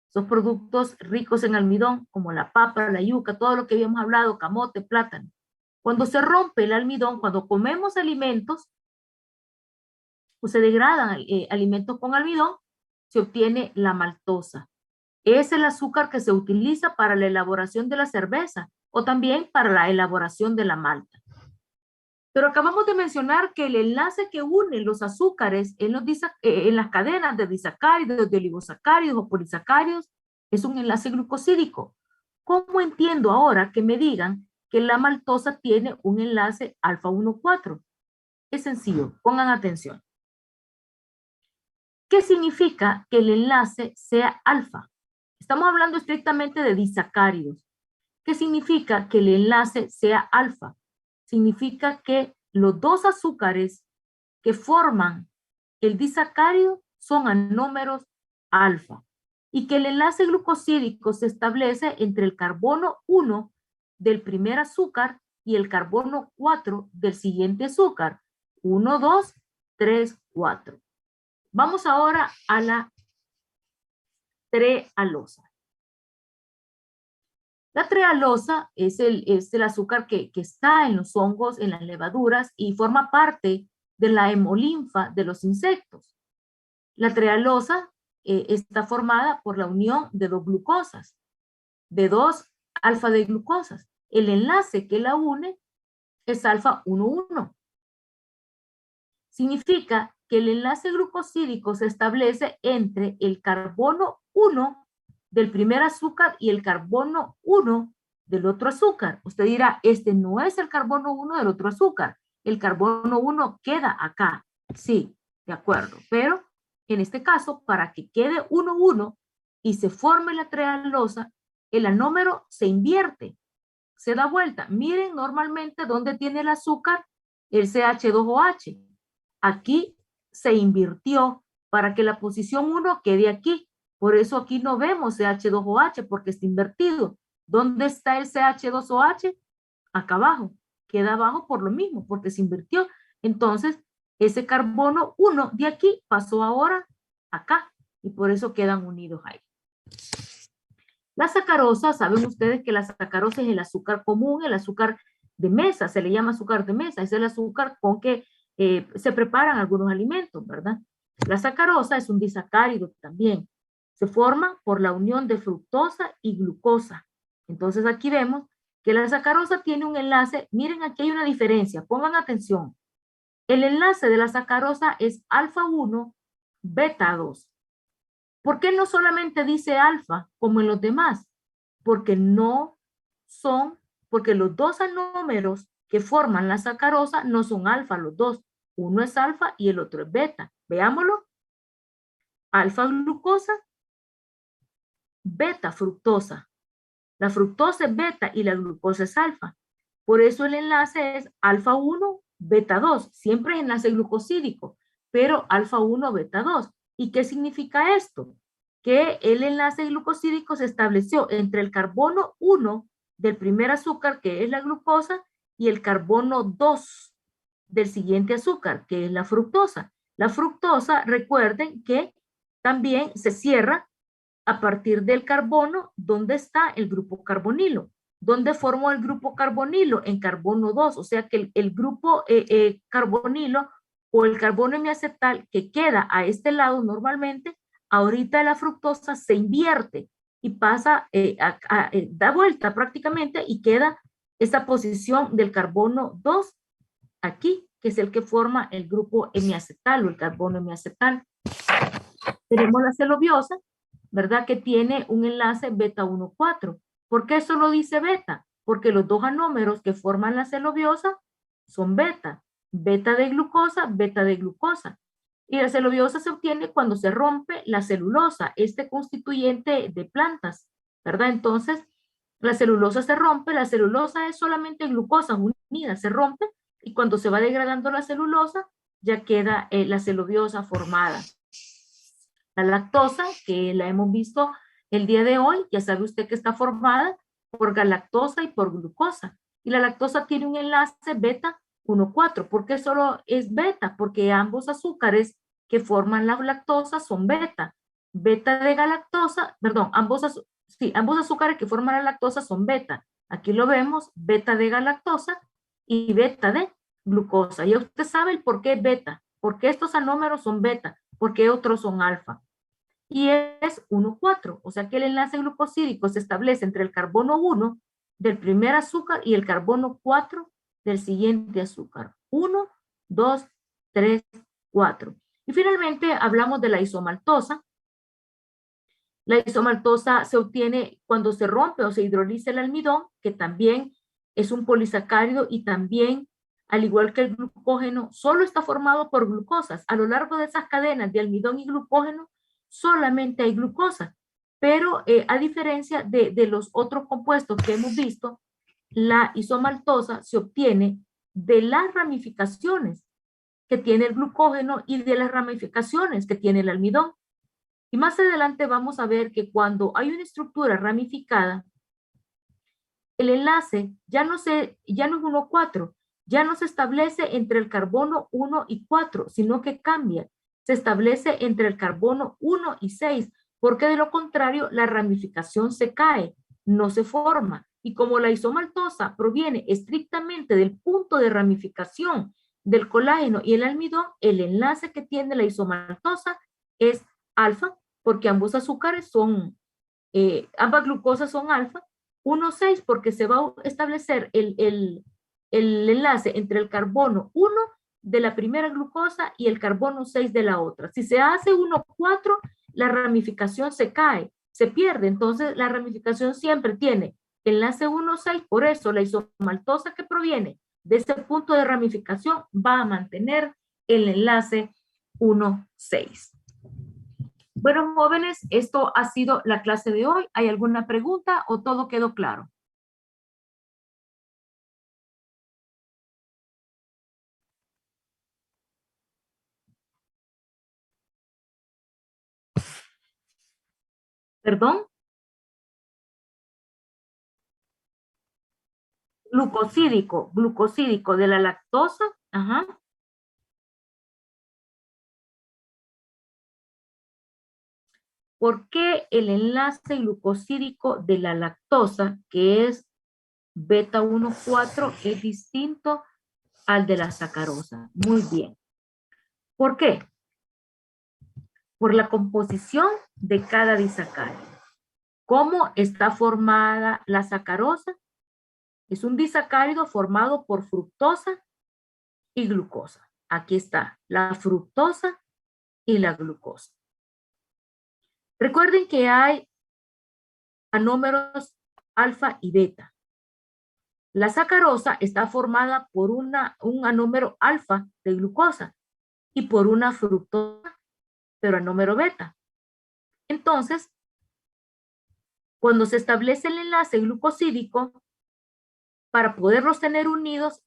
Esos productos ricos en almidón, como la papa, la yuca, todo lo que habíamos hablado, camote, plátano. Cuando se rompe el almidón, cuando comemos alimentos, o se degradan alimentos con almidón, se obtiene la maltosa. Es el azúcar que se utiliza para la elaboración de la cerveza o también para la elaboración de la malta. Pero acabamos de mencionar que el enlace que une los azúcares en las cadenas de disacáridos, de oligosacáridos o polisacáridos es un enlace glucosídico. ¿Cómo entiendo ahora que me digan que la maltosa tiene un enlace alfa 1,4? Es sencillo, pongan atención. ¿Qué significa que el enlace sea alfa? Estamos hablando estrictamente de disacáridos. ¿Qué significa que el enlace sea alfa? Significa que los dos azúcares que forman el disacárido son anómeros alfa y que el enlace glucosídico se establece entre el carbono 1 del primer azúcar y el carbono 4 del siguiente azúcar. 1, 2, 3, 4. Vamos ahora a la trealosa. La trealosa es el azúcar que está en los hongos, en las levaduras y forma parte de la hemolinfa de los insectos. La trealosa está formada por la unión de dos glucosas, de dos alfa de glucosas. el enlace que la une es alfa 1,1. Significa que el enlace glucosídico se establece entre el carbono 1 del primer azúcar y el carbono 1 del otro azúcar. Usted dirá, este no es el carbono 1 del otro azúcar. El carbono 1 queda acá. Sí, de acuerdo. Pero en este caso, para que quede 1,1 y se forme la trealosa, el anómero se invierte, se da vuelta. Miren normalmente dónde tiene el azúcar el CH2OH. Aquí se invirtió para que la posición 1 quede aquí. Por eso aquí no vemos CH2OH porque está invertido. ¿Dónde está el CH2OH? Acá abajo. Queda abajo por lo mismo, porque se invirtió. Entonces, ese carbono 1 de aquí pasó ahora acá. Y por eso quedan unidos ahí. La sacarosa, saben ustedes que la sacarosa es el azúcar común, el azúcar de mesa, se le llama azúcar de mesa. Es el azúcar con que se preparan algunos alimentos, ¿verdad? La sacarosa es un disacárido también. Se forma por la unión de fructosa y glucosa. Entonces aquí vemos que la sacarosa tiene un enlace. Miren, aquí hay una diferencia. Pongan atención. El enlace de la sacarosa es alfa 1, beta 2. ¿Por qué no solamente dice alfa como en los demás? Porque porque los dos anómeros que forman la sacarosa no son alfa los dos. Uno es alfa y el otro es beta. Veámoslo. Alfa glucosa, beta fructosa. La fructosa es beta y la glucosa es alfa. Por eso el enlace es alfa 1, beta 2. Siempre es enlace glucosídico, pero alfa 1, beta 2. ¿Y qué significa esto? Que el enlace glucosídico se estableció entre el carbono 1 del primer azúcar, que es la glucosa, y el carbono 2 del siguiente azúcar, que es la fructosa. La fructosa, recuerden que también se cierra a partir del carbono, donde está el grupo carbonilo. ¿Dónde formó el grupo carbonilo? En carbono 2, o sea que el grupo carbonilo o el carbono hemiacetal que queda a este lado normalmente, ahorita la fructosa se invierte y pasa, da vuelta prácticamente y queda esa posición del carbono 2 aquí, que es el que forma el grupo hemiacetal o el carbono hemiacetal. Tenemos la celobiosa, ¿verdad? Que tiene un enlace beta 1,4. ¿Por qué solo dice beta? Porque los dos anómeros que forman la celobiosa son beta. Beta de glucosa, beta de glucosa. Y la celobiosa se obtiene cuando se rompe la celulosa, este constituyente de plantas, ¿verdad? Entonces, la celulosa se rompe, la celulosa es solamente glucosa unida, se rompe, y cuando se va degradando la celulosa, ya queda la celobiosa formada. La lactosa, que la hemos visto el día de hoy, ya sabe usted que está formada por galactosa y por glucosa. Y la lactosa tiene un enlace beta 1,4. ¿Por qué solo es beta? Porque ambos azúcares que forman la lactosa son beta. Beta de galactosa, perdón, ambos azúcares que forman la lactosa son beta. Aquí lo vemos, beta de galactosa y beta de glucosa. Ya usted sabe el por qué beta. ¿Por qué estos anómeros son beta? ¿Por qué otros son alfa? Y es 1,4, o sea que el enlace glucosídico se establece entre el carbono 1 del primer azúcar y el carbono 4 del siguiente azúcar. 1, 2, 3, 4. Y finalmente hablamos de la isomaltosa. La isomaltosa se obtiene cuando se rompe o se hidroliza el almidón, que también es un polisacárido y también, al igual que el glucógeno, solo está formado por glucosas. A lo largo de esas cadenas de almidón y glucógeno, solamente hay glucosa, pero a diferencia de los otros compuestos que hemos visto, la isomaltosa se obtiene de las ramificaciones que tiene el glucógeno y de las ramificaciones que tiene el almidón. Y más adelante vamos a ver que cuando hay una estructura ramificada, el enlace ya no es 1,4, ya no se establece entre el carbono 1 y 4, sino que cambia. Se establece entre el carbono 1 y 6, porque de lo contrario la ramificación se cae, no se forma. Y como la isomaltosa proviene estrictamente del punto de ramificación del colágeno y el almidón, el enlace que tiene la isomaltosa es alfa, porque ambos azúcares son, ambas glucosas son alfa, 1,6 porque se va a establecer el enlace entre el carbono 1 de la primera glucosa y el carbono 6 de la otra. Si se hace 1,4, la ramificación se cae, se pierde. Entonces, la ramificación siempre tiene enlace 1,6, por eso la isomaltosa que proviene de ese punto de ramificación va a mantener el enlace 1,6. Bueno, jóvenes, esto ha sido la clase de hoy. ¿Hay alguna pregunta o todo quedó claro? ¿Perdón? Glucosídico de la lactosa. Ajá. ¿Por qué el enlace glucosídico de la lactosa, que es beta 1,4, es distinto al de la sacarosa? Muy bien. ¿Por qué? Por la composición de cada disacárido. ¿Cómo está formada la sacarosa? Es un disacárido formado por fructosa y glucosa. Aquí está la fructosa y la glucosa. Recuerden que hay anómeros alfa y beta. La sacarosa está formada por un anómero alfa de glucosa y por una fructosa, pero anómero beta. Entonces, cuando se establece el enlace glucosídico, para poderlos tener unidos,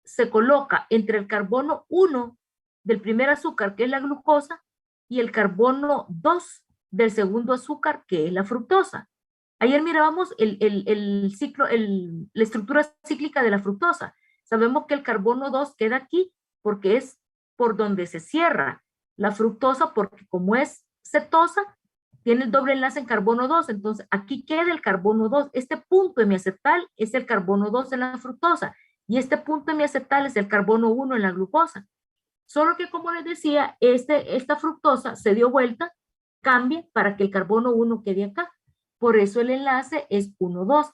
se coloca entre el carbono 1 del primer azúcar, que es la glucosa, y el carbono 2 del segundo azúcar, que es la fructosa. Ayer mirábamos la estructura cíclica de la fructosa. Sabemos que el carbono 2 queda aquí porque es por donde se cierra la fructosa, porque como es cetosa, tiene el doble enlace en carbono 2, entonces aquí queda el carbono 2. Este punto hemiacetal es el carbono 2 en la fructosa y este punto hemiacetal es el carbono 1 en la glucosa. Solo que, como les decía, esta fructosa se dio vuelta, cambia para que el carbono 1 quede acá. Por eso el enlace es 1,2.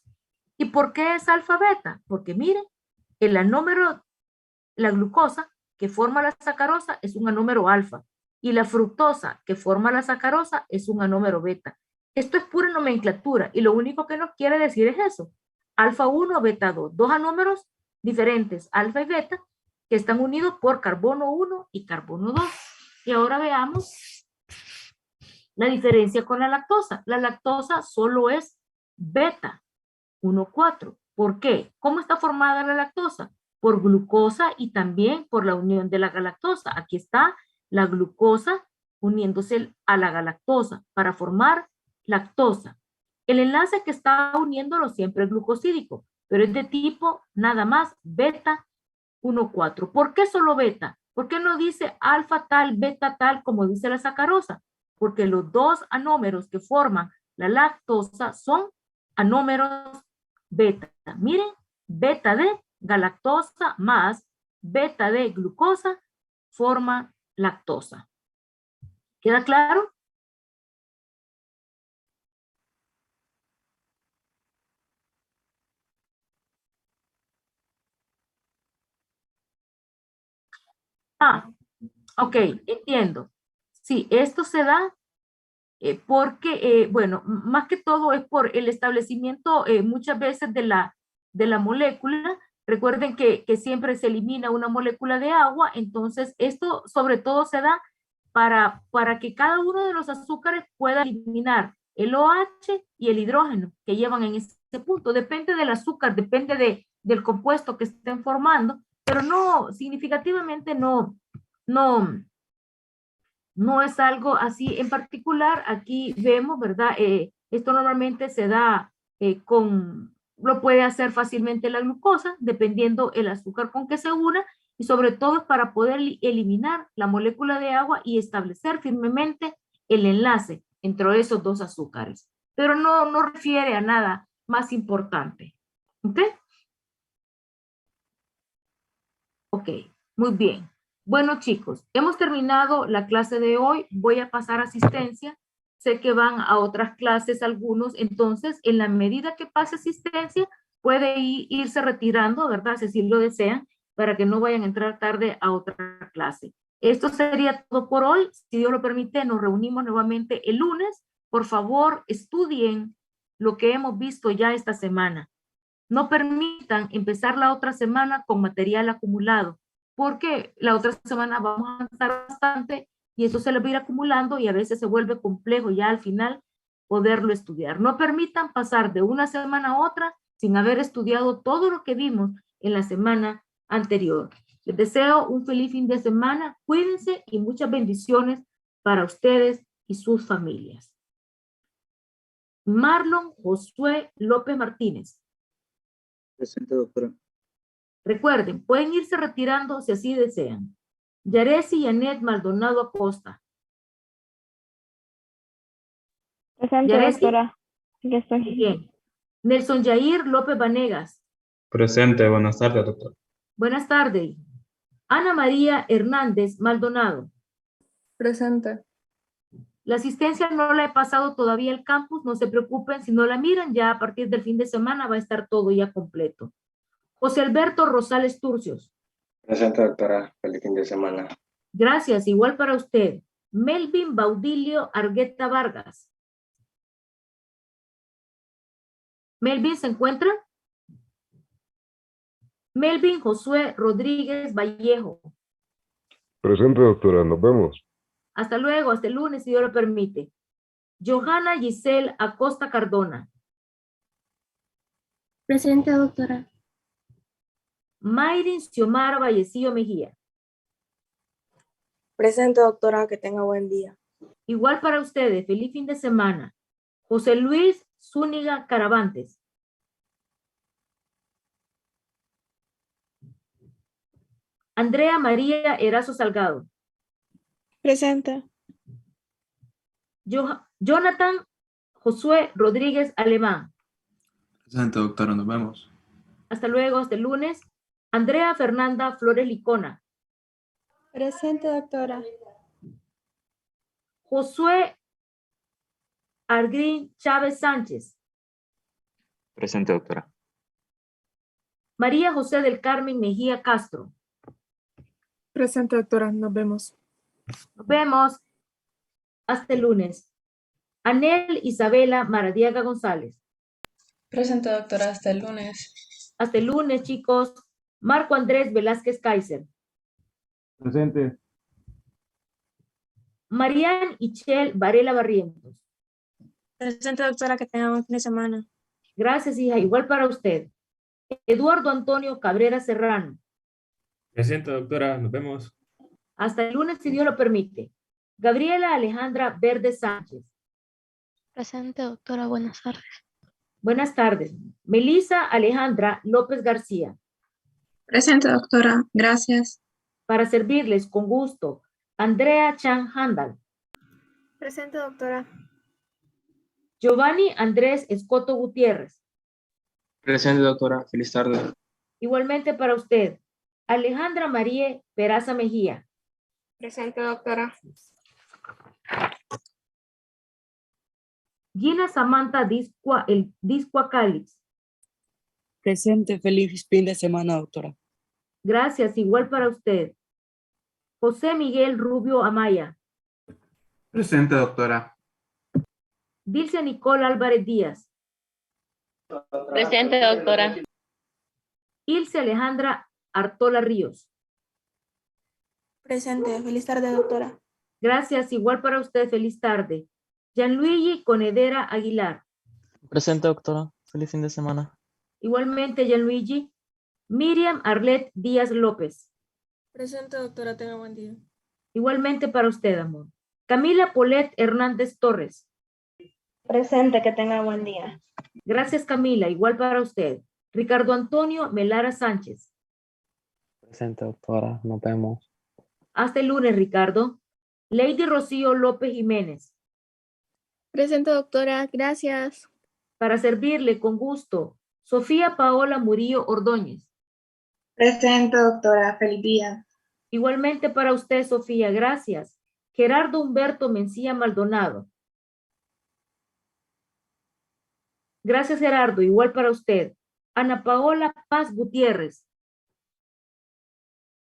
¿Y por qué es alfa beta? Porque miren, el anómero, la glucosa que forma la sacarosa es un anómero alfa y la fructosa que forma la sacarosa es un anómero beta. Esto es pura nomenclatura y lo único que nos quiere decir es eso. Alfa 1, beta 2. Dos anómeros diferentes, alfa y beta, que están unidos por carbono 1 y carbono 2. Y ahora veamos la diferencia con la lactosa. La lactosa solo es beta 1,4. ¿Por qué? ¿Cómo está formada la lactosa? Por glucosa y también por la unión de la galactosa. Aquí está la glucosa uniéndose a la galactosa para formar lactosa. El enlace que está uniéndolo siempre es glucosídico, pero es de tipo nada más beta 1,4. ¿Por qué solo beta? ¿Por qué no dice alfa tal, beta tal, como dice la sacarosa? Porque los dos anómeros que forman la lactosa son anómeros beta. Miren, beta de galactosa más beta de glucosa forma lactosa. ¿Queda claro? Ah, ok, entiendo. Sí, esto se da porque, bueno, más que todo es por el establecimiento muchas veces de la molécula. Recuerden que siempre se elimina una molécula de agua, entonces esto sobre todo se da para que cada uno de los azúcares pueda eliminar el OH y el hidrógeno que llevan en ese punto. Depende del azúcar, depende del compuesto que estén formando, pero no, significativamente no es algo así en particular. Aquí vemos, ¿verdad? Esto normalmente se da lo puede hacer fácilmente la glucosa, dependiendo el azúcar con que se una, y sobre todo es para poder eliminar la molécula de agua y establecer firmemente el enlace entre esos dos azúcares. Pero no refiere a nada más importante. ¿Ok? Ok, muy bien. Bueno, chicos, hemos terminado la clase de hoy. Voy a pasar asistencia. sé que van a otras clases algunos, entonces en la medida que pase asistencia, puede irse retirando, ¿verdad? Si así lo desean, para que no vayan a entrar tarde a otra clase. Esto sería todo por hoy. Si Dios lo permite, nos reunimos nuevamente el lunes. Por favor, estudien lo que hemos visto ya esta semana. No permitan empezar la otra semana con material acumulado, porque la otra semana vamos a avanzar bastante y eso se le va a ir acumulando y a veces se vuelve complejo ya al final poderlo estudiar. No permitan pasar de una semana a otra sin haber estudiado todo lo que vimos en la semana anterior. Les deseo un feliz fin de semana, cuídense y muchas bendiciones para ustedes y sus familias. Marlon Josué López Martínez. Presente, doctora. Recuerden, pueden irse retirando si así desean. Yaresi Yanet Maldonado Acosta. Presente, Yaresi. doctora. Ya estoy. Bien. Nelson Yair López Vanegas. Presente, buenas tardes, doctor. Buenas tardes. Ana María Hernández Maldonado. Presente. La asistencia no la he pasado todavía al campus, no se preocupen si no la miran, ya a partir del fin de semana va a estar todo ya completo. José Alberto Rosales Turcios. Presente, doctora. Feliz fin de semana. Gracias, igual para usted. Melvin Baudilio Argueta Vargas. Melvin, ¿se encuentra? Melvin Josué Rodríguez Vallejo. Presente, doctora. Nos vemos. Hasta luego, hasta el lunes, si Dios lo permite. Johanna Giselle Acosta Cardona. Presente, doctora. Mayrin Xiomara Vallecillo Mejía. Presente, doctora. Que tenga buen día. Igual para ustedes, feliz fin de semana. José Luis Zúñiga Caravantes. Andrea María Erazo Salgado. Presente. Jonathan Josué Rodríguez Alemán. Presente, doctora, nos vemos. Hasta luego, hasta el lunes. Andrea Fernanda Flores Licona. Presente, doctora. Josué Argrín Chávez Sánchez. Presente, doctora. María José del Carmen Mejía Castro. Presente, doctora. Nos vemos. Nos vemos. Hasta el lunes. Anel Isabela Maradiaga González. Presente, doctora. Hasta el lunes. Hasta el lunes, chicos. Marco Andrés Velázquez Kaiser. Presente. Marian Ichel Varela Barrientos. Presente, doctora. Que tenga buen fin de semana. Gracias, hija. Igual para usted. Eduardo Antonio Cabrera Serrano. Presente, doctora, nos vemos. Hasta el lunes, si Dios lo permite. Gabriela Alejandra Verde Sánchez. Presente, doctora. Buenas tardes. Buenas tardes. Melisa Alejandra López García. Presente, doctora. Gracias. Para servirles, con gusto. Andrea Chan Handal. Presente, doctora. Giovanni Andrés Escoto Gutiérrez. Presente, doctora. Feliz tarde. Igualmente para usted. Alejandra María Peraza Mejía. Presente, doctora. Gina Samantha Discua Calix. Presente, feliz fin de semana, doctora. Gracias, igual para usted. José Miguel Rubio Amaya. Presente, doctora. Dilcia Nicole Álvarez Díaz. Presente, doctora. Ilse Alejandra Artola Ríos. Presente. Feliz tarde, doctora. Gracias, igual para usted, feliz tarde. Gianluigi Conedera Aguilar. Presente, doctora. Feliz fin de semana. Igualmente, Gianluigi. Miriam Arlet Díaz López. Presente, doctora. Tenga buen día. Igualmente para usted, amor. Camila Polet Hernández Torres. Presente. Que tenga buen día. Gracias, Camila. Igual para usted. Ricardo Antonio Melara Sánchez. Presente, doctora. Nos vemos. Hasta el lunes, Ricardo. Lady Rocío López Jiménez. Presente, doctora. Gracias. Para servirle, con gusto. Sofía Paola Murillo Ordóñez. Presente, doctora. Feliz día. Igualmente para usted, Sofía. Gracias. Gerardo Humberto Mencía Maldonado. Gracias, Gerardo. Igual para usted. Ana Paola Paz Gutiérrez.